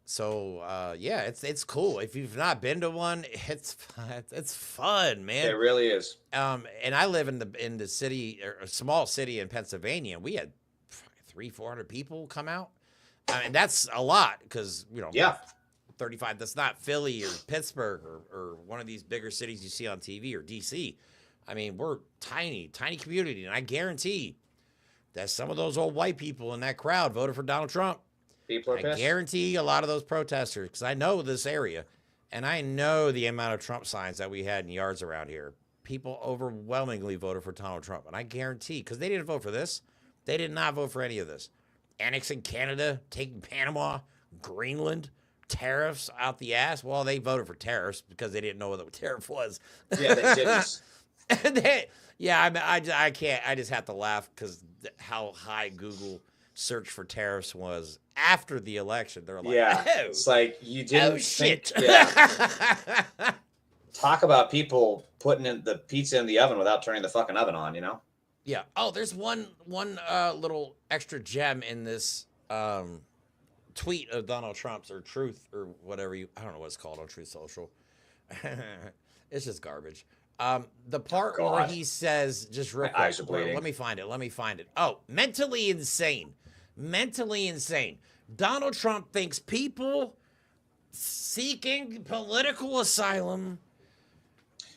So yeah, it's cool. If you've not been to one, it's fun, man. It really is. And I live in the city, or a small city in Pennsylvania. We had 300-400 people come out. I mean, that's a lot because 35. That's not Philly or Pittsburgh or one of these bigger cities you see on TV or DC. I mean, we're tiny community, and I guarantee that some of those old white people in that crowd voted for Donald Trump. People are pissed. I guarantee a lot of those protesters, because I know this area, and I know the amount of Trump signs that we had in yards around here. People overwhelmingly voted for Donald Trump, and I guarantee, because they didn't vote for this, they did not vote for any of this. Annexing Canada, taking Panama, Greenland, tariffs out the ass. Well, they voted for tariffs because they didn't know what a tariff was. Yeah, they didn't. I can't. I just have to laugh because how high Google search for tariffs was after the election. They're like, it's like you didn't shit. Talk about people putting in the pizza in the oven without turning the fucking oven on, you know? Yeah. Oh, there's one little extra gem in this tweet of Donald Trump's, or Truth, or whatever I don't know what it's called on Truth Social. It's just garbage. The part where he says, just real quick, let me find it. Oh, mentally insane. Donald Trump thinks people seeking political asylum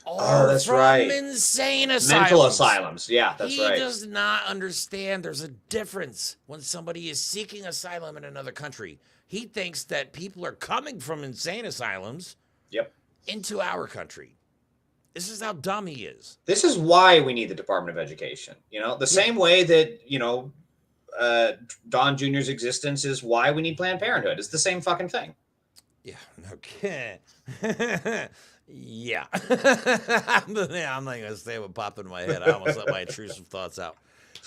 are from insane asylums. Mental asylums. Yeah, that's right. He does not understand there's a difference when somebody is seeking asylum in another country. He thinks that people are coming from insane asylums into our country. This is how dumb he is. This is why we need the Department of Education. You know, the same way that, Don Jr.'s existence is why we need Planned Parenthood. It's the same fucking thing. Yeah. Okay. Yeah. I'm not going to say what popped in my head. I almost let my intrusive thoughts out.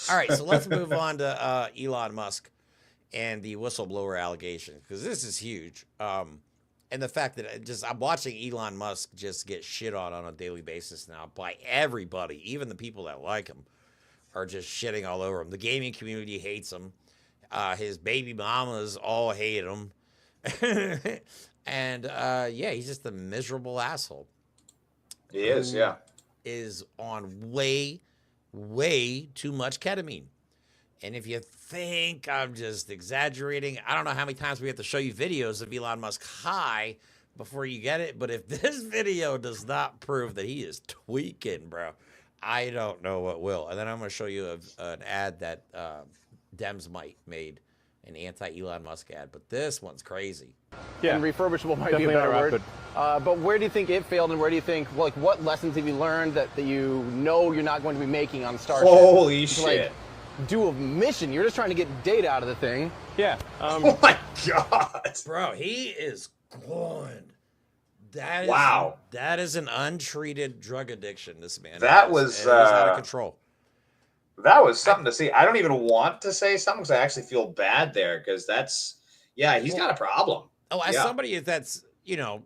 All right. So let's move on to Elon Musk and the whistleblower allegation, because this is huge. And the fact that I'm watching Elon Musk just get shit on a daily basis now by everybody, even the people that like him are just shitting all over him. The gaming community hates him. His baby mamas all hate him. And yeah, he's just a miserable asshole. He is, yeah. Is on way, way too much ketamine. And if you think I'm just exaggerating, I don't know how many times we have to show you videos of Elon Musk high before you get it. But if this video does not prove that he is tweaking, bro, I don't know what will. And then I'm going to show you an ad that Dems might made, an anti-Elon Musk ad. But this one's crazy. Yeah, and refurbishable might be a better word. But where do you think it failed, and where do you think, like, what lessons have you learned that you know you're not going to be making on Starship? Holy shit. Like, do a mission. You're just trying to get data out of the thing. Yeah. Oh my God. Bro, he is gone. That is, wow. That is an untreated drug addiction, this man. That was out of control. That was something to see. I don't even want to say something because I actually feel bad there because that's, yeah, he's got a problem. Oh, as somebody that's, you know,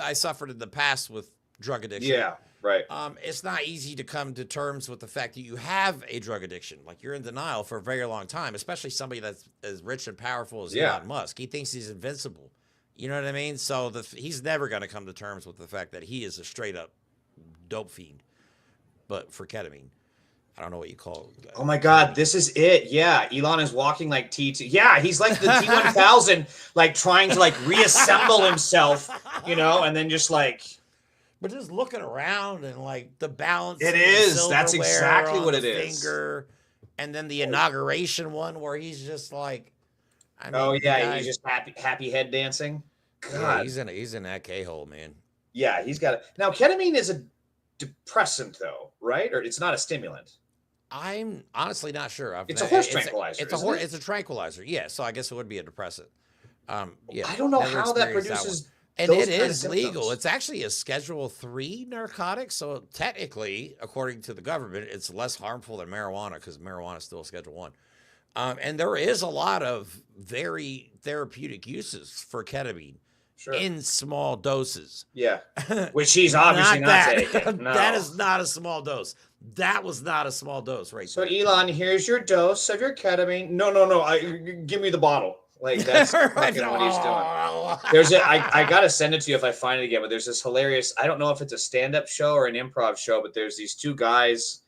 I suffered in the past with drug addiction. Yeah, right. It's not easy to come to terms with the fact that you have a drug addiction. Like, you're in denial for a very long time, especially somebody that's as rich and powerful as Elon Musk. He thinks he's invincible. You know what I mean? So he's never going to come to terms with the fact that he is a straight up dope fiend, but for ketamine. I don't know what you call it. Oh my God, this is it. Yeah, Elon is walking like T2. Yeah, he's like the T1000, like trying to like reassemble himself, you know, and then just like. But just looking around and like the balance. It is. That's exactly what it is. Finger, and then the inauguration one where he's just like. I mean, oh yeah, he's just happy head dancing. God, yeah, he's in that K-hole, man. Yeah, he's got it. Now, ketamine is a depressant, though, right? Or it's not a stimulant. I'm honestly not sure. It's a horse tranquilizer. It's a tranquilizer. Yeah, so I guess it would be a depressant. Yeah, I don't know how that produces. And it is legal. It's actually a Schedule 3 narcotic. So technically, according to the government, it's less harmful than marijuana because marijuana is still a Schedule 1. And there is a lot of very therapeutic uses for ketamine in small doses. Yeah, which he's obviously not taking. No. That is not a small dose. That was not a small dose, right? So Elon, here's your dose of your ketamine. No. Give me the bottle. Like that's fucking what he's doing. There's I gotta send it to you if I find it again. But there's this hilarious. I don't know if it's a stand-up show or an improv show, but there's these two guys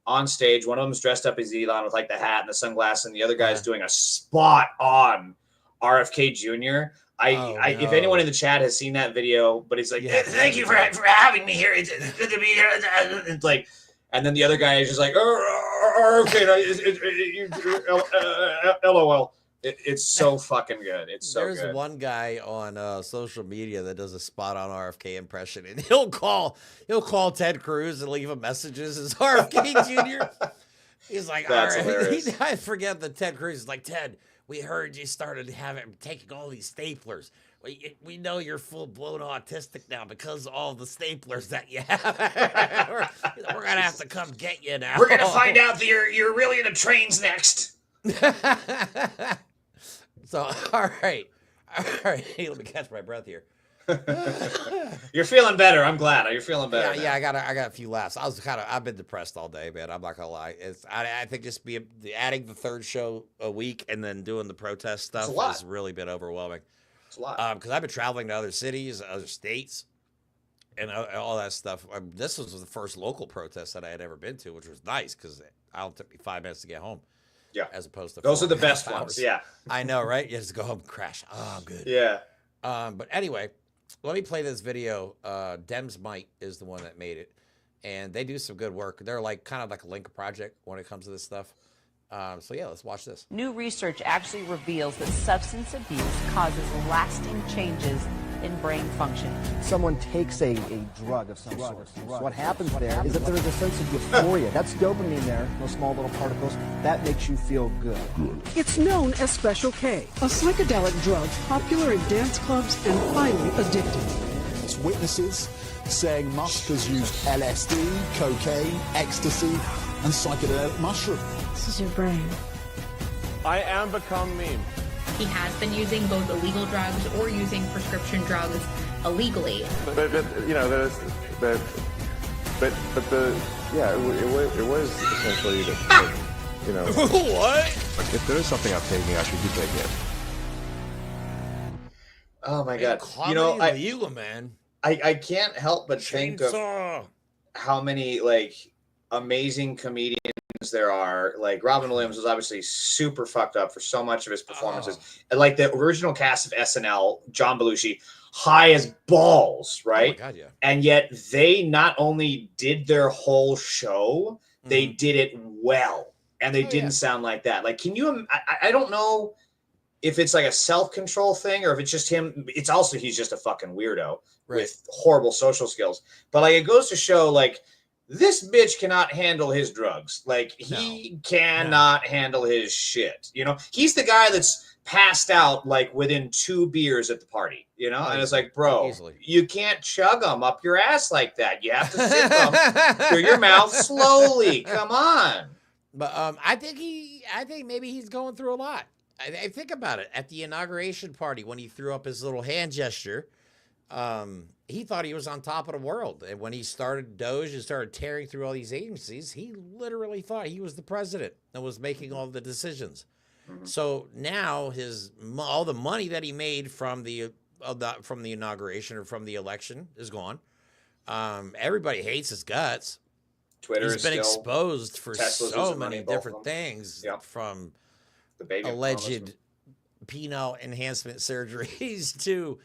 on stage. One of them's dressed up as Elon with like the hat and the sunglasses, and the other guy's doing a spot on RFK Jr. If anyone in the chat has seen that video, but it's like, thank you for having me here. It's good to be here. It's like, and then the other guy is just like, okay, LOL. It's so fucking good. It's so good. There's one guy on social media that does a spot on RFK impression, and he'll call Ted Cruz and leave him messages as RFK Jr. He's like, that's all right. hilarious. I forget that Ted Cruz is like, Ted, we heard you started taking all these staplers. We know you're full-blown autistic now because of all the staplers that you have. we're going to have to come get you now. We're going to find out that you're really into trains next. So, all right. Hey, let me catch my breath here. You're feeling better. I'm glad. You're feeling better. Yeah. I got a few laughs. I've been depressed all day, man. I'm not gonna lie. I think just adding the third show a week and then doing the protest stuff has really been overwhelming. It's a lot. Because I've been traveling to other cities, other states, and all that stuff. This was the first local protest that I had ever been to, which was nice because it took me 5 minutes to get home. Yeah. As opposed to those are the best ones. Yeah. I know, right? You just go home and crash. Oh, I'm good. Yeah. But anyway, let me play this video. Dems Might is the one that made it, and they do some good work. They're like kind of like a Link project when it comes to this stuff. So yeah, let's watch this. New research actually reveals that substance abuse causes lasting changes in brain function. Someone takes a drug of some sort. What happens there is that there is a sense of euphoria. That's dopamine there, those small little particles. That makes you feel good. It's known as Special K, a psychedelic drug popular in dance clubs and highly addictive. It's witnesses saying Musk has used LSD, cocaine, ecstasy, and psychedelic mushrooms. This is your brain. I am become meme. He has been using both illegal drugs or using prescription drugs illegally. But you know, it was essentially You know, what? Like, if there is something I'm taking, I should be taking it. Oh my God! You know, man. I can't help but think of how many like amazing comedians there are. Like Robin Williams was obviously super fucked up for so much of his performances. And like the original cast of SNL, John Belushi, high as balls, right? Oh my God, yeah. And yet they not only did their whole show, they did it well, and they didn't sound like that. Like, can you? I don't know if it's like a self-control thing or if it's just him. It's also he's just a fucking weirdo with horrible social skills. But like, it goes to show like this bitch cannot handle his drugs. Like he cannot handle his shit. You know, he's the guy that's passed out like within 2 beers at the party. You know, and it's like, bro, you can't chug them up your ass like that. You have to sip them through your mouth slowly. Come on. But I think maybe he's going through a lot. I think about it. At the inauguration party, when he threw up his little hand gesture, he thought he was on top of the world. And when he started DOGE and started tearing through all these agencies, he literally thought he was the president and was making all the decisions. So now all the money that he made from the inauguration or from the election is gone. Everybody hates his guts. He's been exposed for so many different things, from the baby alleged penile enhancement surgeries to,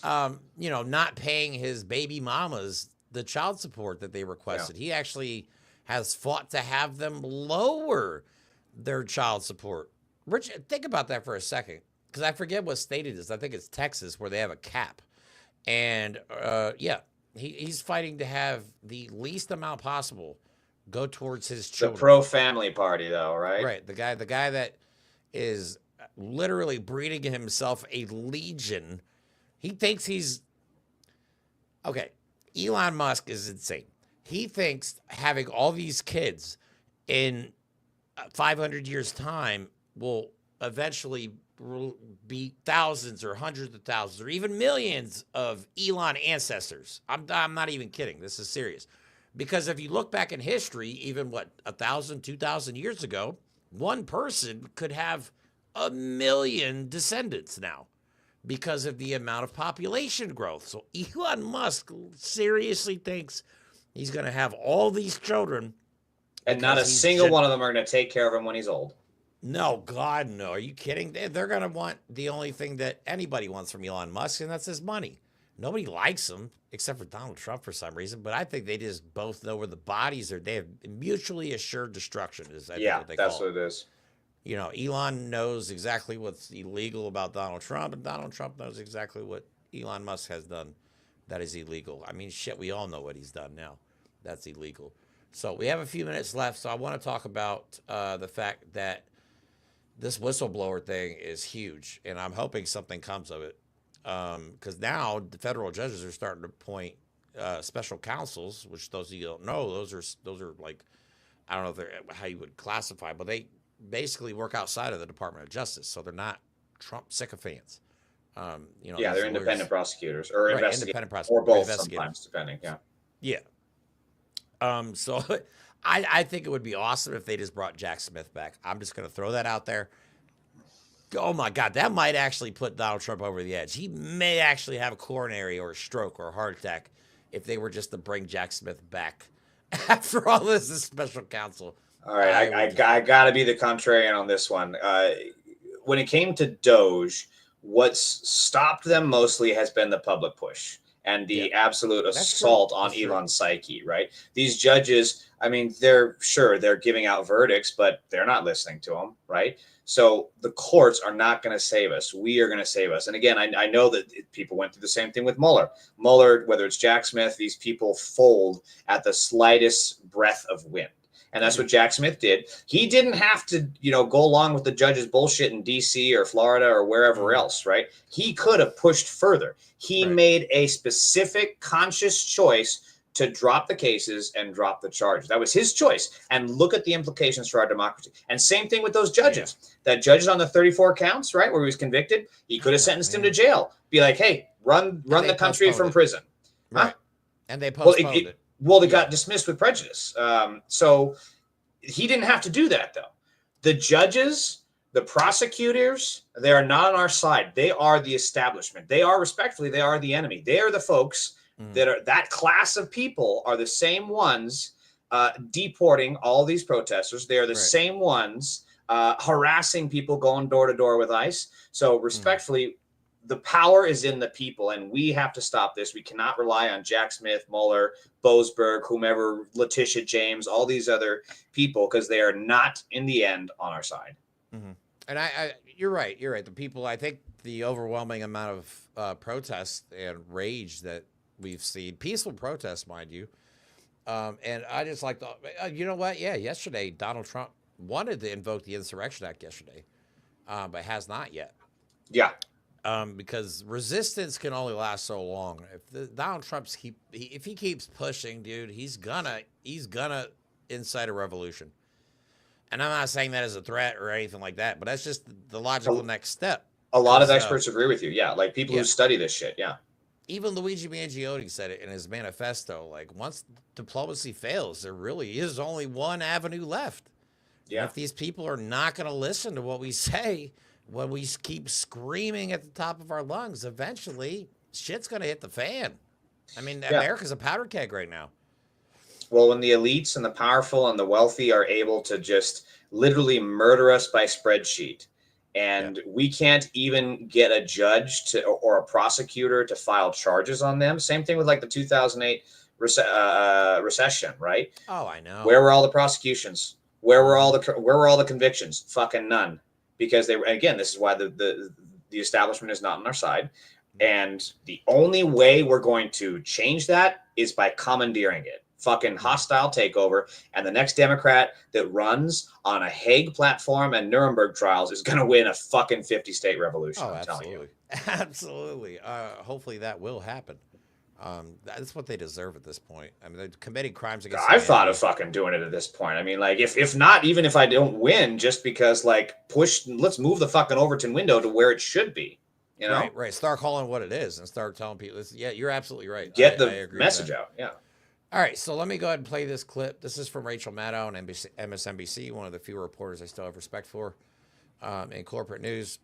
not paying his baby mamas the child support that they requested. He actually has fought to have them lower their child support. Rich, think about that for a second, because I forget what state it is. I think it's Texas where they have a cap. And, he's fighting to have the least amount possible go towards his children. The pro-family party, though, right? Right. The guy that is literally breeding himself a legion. He thinks he's okay. Elon Musk is insane. He thinks having all these kids in 500 years' time will eventually be thousands or hundreds of thousands or even millions of Elon ancestors. I'm not even kidding. This is serious. Because if you look back in history, even 1,000, 2,000 years ago, one person could have 1 million descendants now because of the amount of population growth. So Elon Musk seriously thinks he's going to have all these children. And not a single one of them are going to take care of him when he's old. No, God, no. Are you kidding? They're going to want the only thing that anybody wants from Elon Musk, and that's his money. Nobody likes him except for Donald Trump for some reason, but I think they just both know where the bodies are. They have mutually assured destruction. What they that's call what it is. You know, Elon knows exactly what's illegal about Donald Trump, and Donald Trump knows exactly what Elon Musk has done that is illegal. I mean, shit, we all know what he's done now. That's illegal. So we have a few minutes left, so I want to talk about the fact that this whistleblower thing is huge, and I'm hoping something comes of it. Because now the federal judges are starting to appoint special counsels, which those of you don't know, those are like, I don't know if they're how you would classify, but they basically work outside of the Department of Justice, so they're not Trump sycophants. They're independent prosecutors or independent prosecutors or both sometimes, depending. So I think it would be awesome if they just brought Jack Smith back. I'm just going to throw that out there. Oh my God, that might actually put Donald Trump over the edge. He may actually have a coronary or a stroke or a heart attack if they were just to bring Jack Smith back after all this is special counsel. All right, I got to be the contrarian on this one. When it came to DOGE, what's stopped them mostly has been the public push and the absolute assault on Elon's psyche, right? These judges, I mean, they're giving out verdicts, but they're not listening to them, right? So the courts are not going to save us. We are going to save us. And again, I know that people went through the same thing with Mueller. Mueller, whether it's Jack Smith, these people fold at the slightest breath of wind. And that's what Jack Smith did. He didn't have to, go along with the judge's bullshit in D.C. or Florida or wherever else, right? He could have pushed further. He made a specific conscious choice to drop the cases and drop the charges. That was his choice. And look at the implications for our democracy. And same thing with those judges. That judges on the 34 counts, right, where he was convicted, he could have sentenced him to jail. Be like, hey, run the country from prison. Right. Huh? And they postponed it. Well, they got dismissed with prejudice. So he didn't have to do that, though. The judges, the prosecutors, they are not on our side. They are the establishment. They are, respectfully, they are the enemy. They are the folks that class of people are the same ones deporting all these protesters. They are the same ones harassing people, going door to door with ICE. So respectfully, the power is in the people, and we have to stop this. We cannot rely on Jack Smith, Mueller, Boasberg, whomever, Letitia James, all these other people, because they are not, in the end, on our side. And you're right. You're right. The people, I think the overwhelming amount of protests and rage that we've seen, peaceful protests, mind you, and I just like you know what? Yeah, yesterday, Donald Trump wanted to invoke the Insurrection Act yesterday, but has not yet. Yeah. Because resistance can only last so long. If Donald Trump's if he keeps pushing, dude, he's gonna incite a revolution. And I'm not saying that as a threat or anything like that, but that's just the logical next step. A lot of experts agree with you. Yeah, like people who study this shit. Yeah. Even Luigi Mangione said it in his manifesto. Like, once diplomacy fails, there really is only one avenue left. Yeah. And if these people are not going to listen to what we say, when we keep screaming at the top of our lungs, eventually shit's going to hit the fan. I mean, America's a powder keg right now. Well, when the elites and the powerful and the wealthy are able to just literally murder us by spreadsheet, and we can't even get a judge or a prosecutor to file charges on them. Same thing with like the 2008 recession, right? Oh, I know. Where were all the prosecutions? Where were all the convictions? Fucking none. Because again, this is why the establishment is not on our side. And the only way we're going to change that is by commandeering it. Fucking hostile takeover. And the next Democrat that runs on a Hague platform and Nuremberg trials is going to win a fucking 50-state revolution. Oh, I'm telling you. Absolutely. Hopefully that will happen. That's what they deserve at this point. I mean, they're committing crimes against I've thought of fucking doing it at this point. I mean, like, if not, even if I don't win, just because, like, let's move the fucking Overton window to where it should be. You know? Right. Start calling what it is and start telling people. Yeah, you're absolutely right. Get the message out. Yeah. All right, so let me go ahead and play this clip. This is from Rachel Maddow on MSNBC, one of the few reporters I still have respect for in corporate news,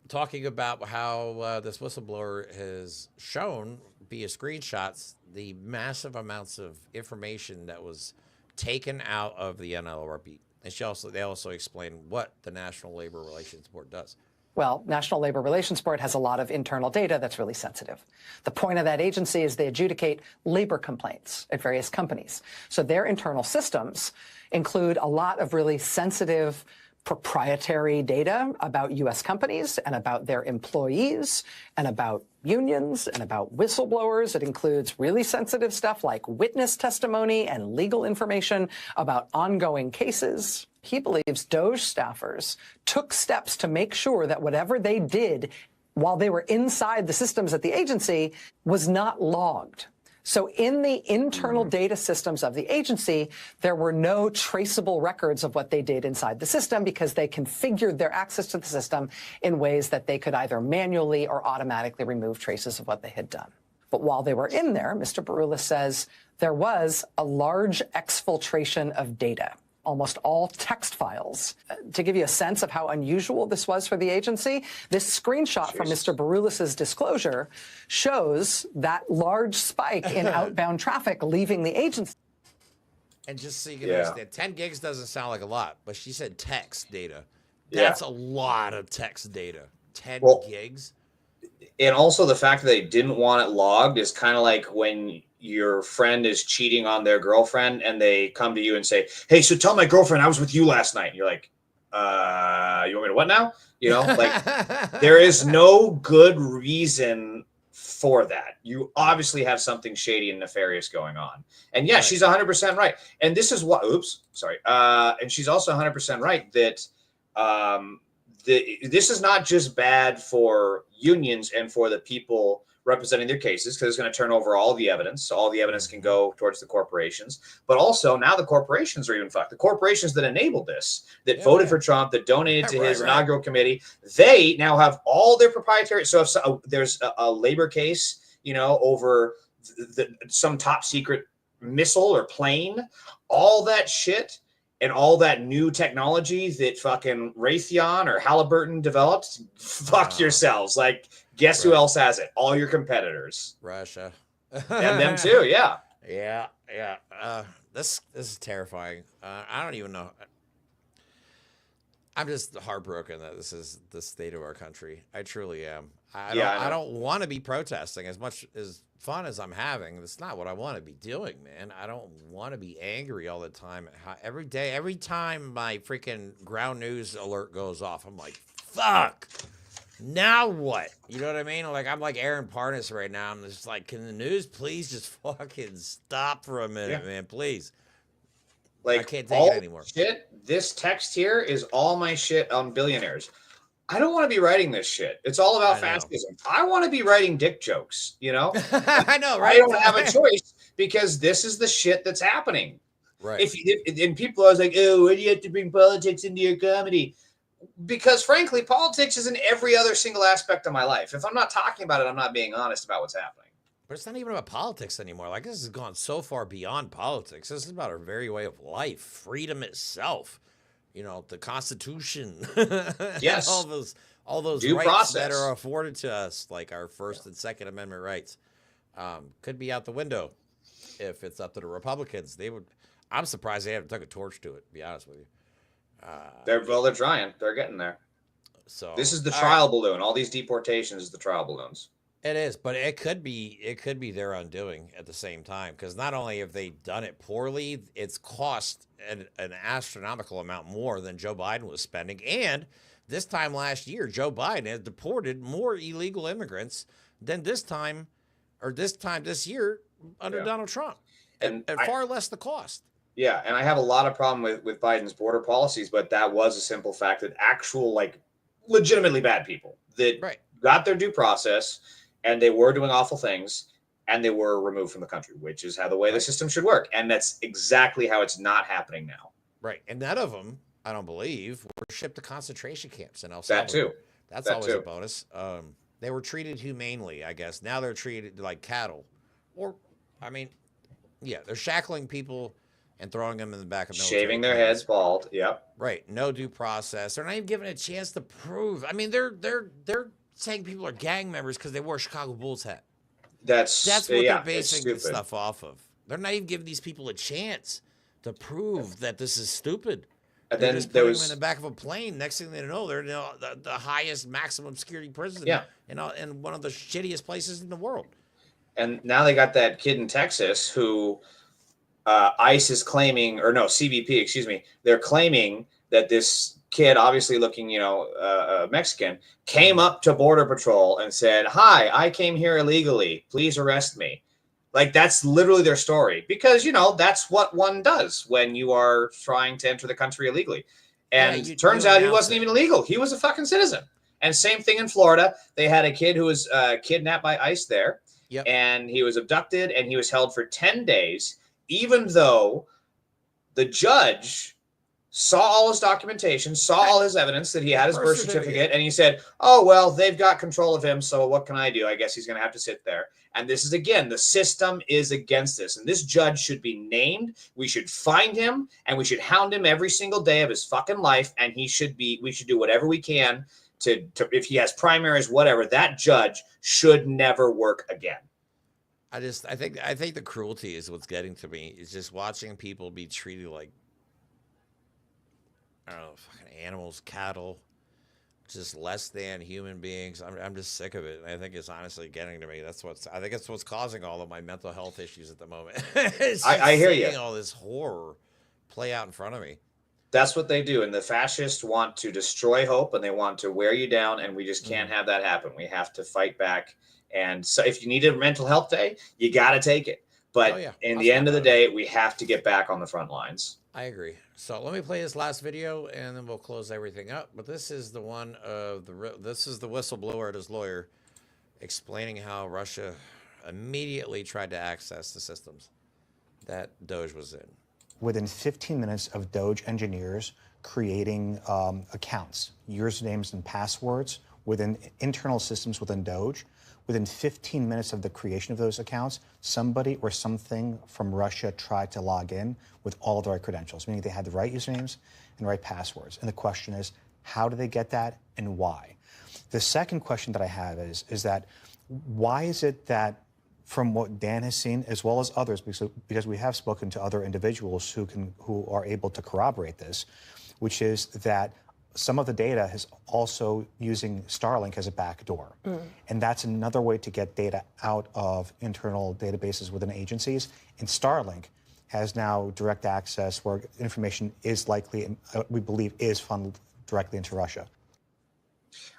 talking about how this whistleblower has shown via screenshots the massive amounts of information that was taken out of the NLRB. And they also explain what the National Labor Relations Board does. Well, National Labor Relations Board has a lot of internal data that's really sensitive. The point of that agency is they adjudicate labor complaints at various companies. So their internal systems include a lot of really sensitive proprietary data about U.S. companies and about their employees and about unions and about whistleblowers. It includes really sensitive stuff like witness testimony and legal information about ongoing cases. He believes DOGE staffers took steps to make sure that whatever they did while they were inside the systems at the agency was not logged. So in the internal data systems of the agency, there were no traceable records of what they did inside the system because they configured their access to the system in ways that they could either manually or automatically remove traces of what they had done. But while they were in there, Mr. Baroulis says there was a large exfiltration of data, almost all text files. To give you a sense of how unusual this was for the agency, this screenshot from Mr. Baroulis's disclosure shows that large spike in outbound traffic leaving the agency. And just so you can understand, 10 gigs doesn't sound like a lot, but she said text data. That's a lot of text data. 10 gigs. And also the fact that they didn't want it logged is kind of like when your friend is cheating on their girlfriend and they come to you and say, hey, so tell my girlfriend I was with you last night. And you're like, you want me to what now? You know, like there is no good reason for that. You obviously have something shady and nefarious going on. And yeah, she's 100% right. And this is what, and she's also 100% right that this is not just bad for unions and for the people representing their cases, because it's going to turn over all the evidence. So all the evidence can go towards the corporations. But also now the corporations are even fucked. The corporations that enabled this, that voted for Trump, that donated to his inaugural committee, they now have all their proprietary. So if there's a labor case, you know, over some top secret missile or plane, all that shit and all that new technology that fucking Raytheon or Halliburton developed, fuck yourselves. Like, guess who else has it? All your competitors. Russia. And them too, yeah. Yeah. This is terrifying. I don't even know. I'm just heartbroken that this is the state of our country. I truly am. I don't want to be protesting as much as fun as I'm having. That's not what I want to be doing, man. I don't want to be angry all the time. Every day, every time my freaking ground news alert goes off, I'm like, fuck. Now what? You know what I mean? Like, I'm like Aaron Parnas right now. I'm just like, can the news please just fucking stop for a minute, man? Please. Like, I can't take it anymore. Shit, this text here is all my shit on billionaires. I don't want to be writing this shit. It's all about fascism. I want to be writing dick jokes, you know? I know, right? I don't have a choice because this is the shit that's happening. Right. And people are always like, oh, why do you have to bring politics into your comedy? Because frankly, politics is in every other single aspect of my life. If I'm not talking about it, I'm not being honest about what's happening. But it's not even about politics anymore. Like, this has gone so far beyond politics. This is about our very way of life, freedom itself. You know, the Constitution. Yes. all those due rights process that are afforded to us, like our First and Second Amendment rights, could be out the window if it's up to the Republicans. I'm surprised they haven't took a torch to it, to be honest with you. They're trying. They're getting there. So this is the trial balloon. All these deportations is the trial balloons. It is, but it could be their undoing at the same time, because not only have they done it poorly, it's cost an astronomical amount more than Joe Biden was spending. And this time last year, Joe Biden had deported more illegal immigrants than this time this year under Donald Trump, and far less the cost. Yeah, and I have a lot of problem with Biden's border policies, but that was a simple fact that actual, like, legitimately bad people that got their due process, and they were doing awful things, and they were removed from the country, which is how the way the system should work. And that's exactly how it's not happening now. Right. And none of them, I don't believe, were shipped to concentration camps in El Salvador. That too. That's always a bonus. They were treated humanely, I guess. Now they're treated like cattle. Or, I mean, yeah, they're shackling people and throwing them in the back of military shaving their planes. heads bald. Yep. Right. No due process. They're not even given a chance to prove. I mean, they're saying people are gang members because they wore a Chicago Bulls hat. That's what they're basing this stuff off of. They're not even giving these people a chance to prove that this is stupid. And they're then just putting them in the back of a plane. Next thing they know, they're in the highest maximum security prison in one of the shittiest places in the world. And now they got that kid in Texas who ICE is claiming, or no, CBP, excuse me. They're claiming that this kid, obviously looking, Mexican, came up to Border Patrol and said, "Hi, I came here illegally. Please arrest me." Like, that's literally their story, because, that's what one does when you are trying to enter the country illegally. And turns out he wasn't even illegal. He was a fucking citizen. And same thing in Florida. They had a kid who was kidnapped by ICE there. Yep. And he was abducted and he was held for 10 days, even though the judge saw all his documentation, saw all his evidence that he had his birth certificate, and he said, "Oh, well, they've got control of him, so what can I do? I guess he's going to have to sit there." And this is, again, the system is against this. And this judge should be named. We should find him, and we should hound him every single day of his fucking life, and we should do whatever we can to if he has primaries, whatever, that judge should never work again. I think the cruelty is what's getting to me. Is just watching people be treated like, I don't know, fucking animals, cattle, just less than human beings. I'm just sick of it. And I think it's honestly getting to me. I think it's what's causing all of my mental health issues at the moment. I hear you. All this horror play out in front of me. That's what they do. And the fascists want to destroy hope, and they want to wear you down. And we just can't have that happen. We have to fight back. And so if you need a mental health day, you got to take it. But in the end of the day, we have to get back on the front lines. I agree. So let me play this last video, and then we'll close everything up. But this is the one of this is the whistleblower and his lawyer explaining how Russia immediately tried to access the systems that DOGE was in. Within 15 minutes of DOGE engineers creating accounts, usernames and passwords, within internal systems within DOGE, within 15 minutes of the creation of those accounts, somebody or something from Russia tried to log in with all of the right credentials, meaning they had the right usernames and right passwords. And the question is, how do they get that and why? The second question that I have is that why is it that from what Dan has seen, as well as others, because we have spoken to other individuals who are able to corroborate this, which is that some of the data is also using Starlink as a backdoor. And that's another way to get data out of internal databases within agencies. And Starlink has now direct access where information is likely, we believe, is funneled directly into Russia.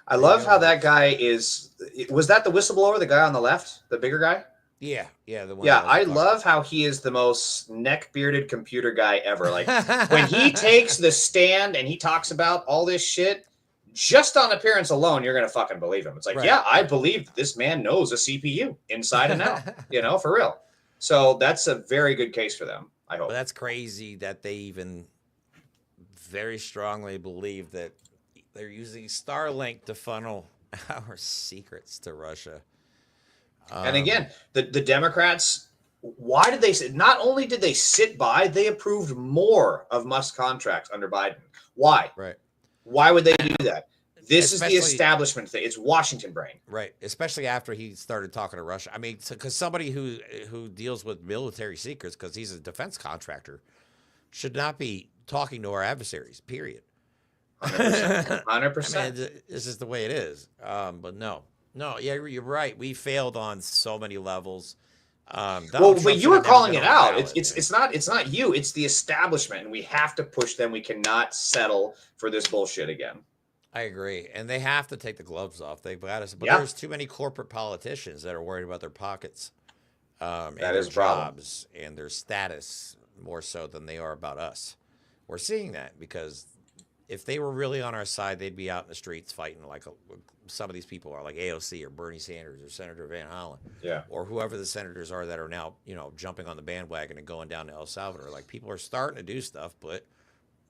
I love how that guy is. Was that the whistleblower, the guy on the left, the bigger guy? Yeah, the one. Yeah, I love how he is the most neck-bearded computer guy ever. Like when he takes the stand and he talks about all this shit, just on appearance alone, you're gonna fucking believe him. It's like, yeah, I believe that this man knows a CPU inside and out. For real. So that's a very good case for them, I hope. But that's crazy that they even very strongly believe that they're using Starlink to funnel our secrets to Russia. And again, the Democrats, why did they say, not only did they sit by, they approved more of Musk's contracts under Biden. Why? Right. Why would they do that? This is the establishment thing. It's Washington brain. Right. Especially after he started talking to Russia. I mean, because somebody who deals with military secrets, because he's a defense contractor, should not be talking to our adversaries, period. 100%. I mean, this is the way it is. But no, yeah, you're right. We failed on so many levels. But you were calling it out. It's not you. It's the establishment, and we have to push them. We cannot settle for this bullshit again. I agree, and they have to take the gloves off. They've got us, but there's too many corporate politicians that are worried about their pockets, and their jobs and their status more so than they are about us. We're seeing that because if they were really on our side, they'd be out in the streets fighting like some of these people are, like AOC or Bernie Sanders or Senator Van Hollen, or whoever the senators are that are now, jumping on the bandwagon and going down to El Salvador. Like, people are starting to do stuff, but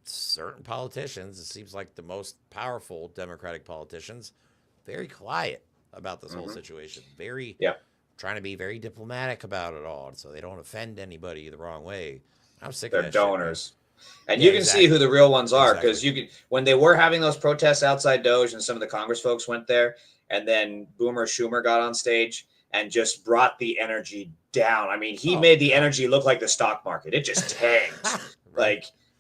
certain politicians, it seems like the most powerful Democratic politicians, very quiet about this whole situation. Trying to be very diplomatic about it all, so they don't offend anybody the wrong way. I'm sick of that donors. Shit, and you can see who the real ones are, because when they were having those protests outside DOGE and some of the Congress folks went there, and then Boomer Schumer got on stage and just brought the energy down. I mean, he made the energy look like the stock market. It just tanked.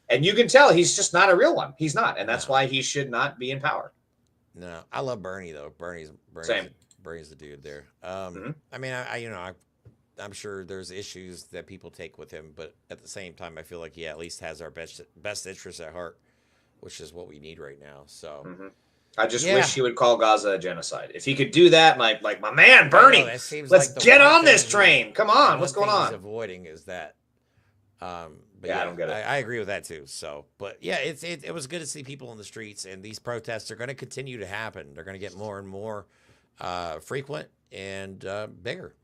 And you can tell he's just not a real one. He's not, and that's why he should not be in power. No, I love Bernie though. Bernie's the dude there. I mean, I'm sure there's issues that people take with him, but at the same time, I feel like he at least has our best interests at heart, which is what we need right now. So, I just wish he would call Gaza a genocide. If he could do that, my man Bernie, let's get on this train. Come on, what's going on? He's avoiding is that. But I don't get it. I agree with that too. So, but yeah, it was good to see people in the streets, and these protests are going to continue to happen. They're going to get more and more frequent and bigger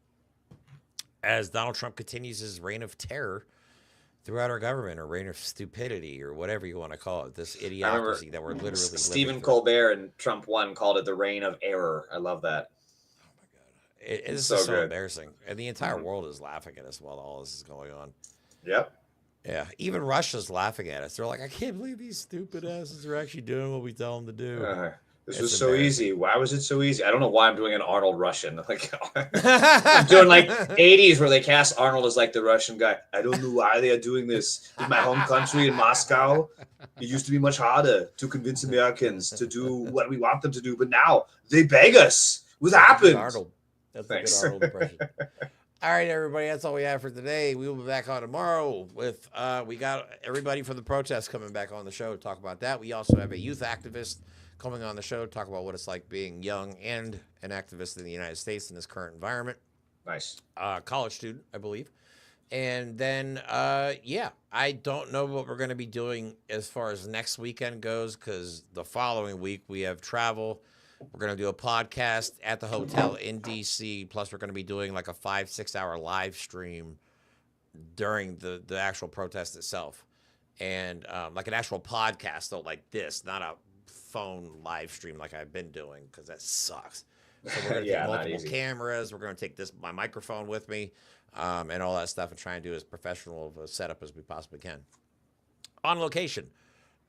as Donald Trump continues his reign of terror throughout our government, or reign of stupidity, or whatever you want to call it. This idiocracy that we're literally Stephen Colbert and Trump 1 called it the reign of error. I love that. Oh my God. It's so embarrassing. And the entire world is laughing at us while all this is going on. Yep. Yeah. Even Russia's laughing at us. They're like, I can't believe these stupid asses are actually doing what we tell them to do. This was so easy. Why was it so easy? I don't know why I'm doing an Arnold Russian. Like, I'm doing like 80s where they cast Arnold as like the Russian guy. I don't know why they are doing this. In my home country in Moscow, it used to be much harder to convince Americans to do what we want them to do. But now they beg us. What happened? Arnold. That's a good Arnold impression. All right, everybody. That's all we have for today. We will be back on tomorrow with, we got everybody from the protests coming back on the show to talk about that. We also have a youth activist coming on the show to talk about what it's like being young and an activist in the United States in this current environment. Nice. College student, I believe. And then, I don't know what we're going to be doing as far as next weekend goes, because the following week we have travel. We're going to do a podcast at the hotel in D.C. Plus, we're going to be doing like a 5-6 hour live stream during the actual protest itself. And like an actual podcast, though, like this, not a phone live stream like I've been doing because that sucks. So we're going to Yeah, take not multiple easy. cameras. We're going to take my microphone with me and all that stuff and try and do as professional of a setup as we possibly can on location.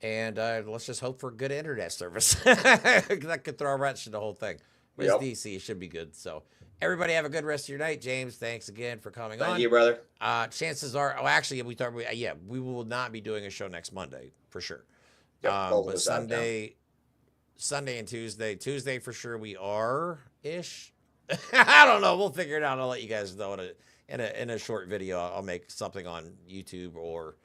And let's just hope for good internet service. That could throw a wrench in the whole thing. But Yep. it's DC. It should be good. So everybody have a good rest of your night. James, thanks again for coming on. Thank you, brother. Chances are, actually, we will not be doing a show next Monday for sure. Yep, both of But us out of town. Sunday and Tuesday for sure we are ish. I don't know. We'll figure it out. I'll let you guys know in a short video. I'll make something on YouTube or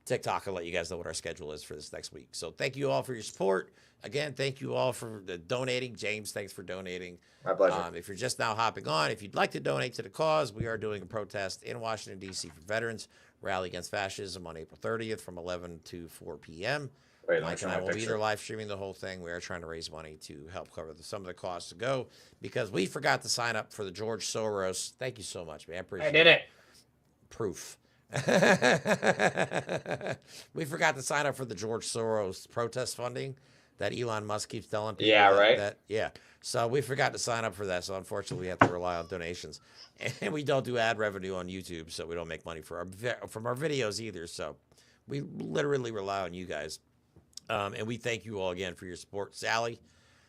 TikTok. I'll let you guys know what our schedule is for this next week. So thank you all for your support. Again, thank you all for donating. James, thanks for donating. My pleasure. If you're just now hopping on, if you'd like to donate to the cause, we are doing a protest in Washington, D.C. for veterans, rally against fascism on April 30th from 11 to 4 p.m. Wait, Mike and I will be there live streaming the whole thing. We are trying to raise money to help cover some of the costs to go because we forgot to sign up for the George Soros. Thank you so much, man. I appreciate I did it. Proof. We forgot to sign up for the George Soros protest funding that Elon Musk keeps telling people. Yeah, right. Yeah. So we forgot to sign up for that. So unfortunately, we have to rely on donations, and we don't do ad revenue on YouTube, so we don't make money from our videos either. So we literally rely on you guys, and we thank you all again for your support. Sally,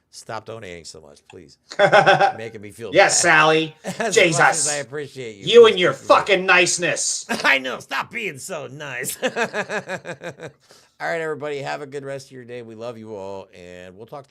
stop donating so much, please. You're making me feel Yes, bad. Sally. As Jesus. much as I appreciate you. You and your fucking niceness. I know. Stop being so nice. All right, everybody. Have a good rest of your day. We love you all, and we'll talk.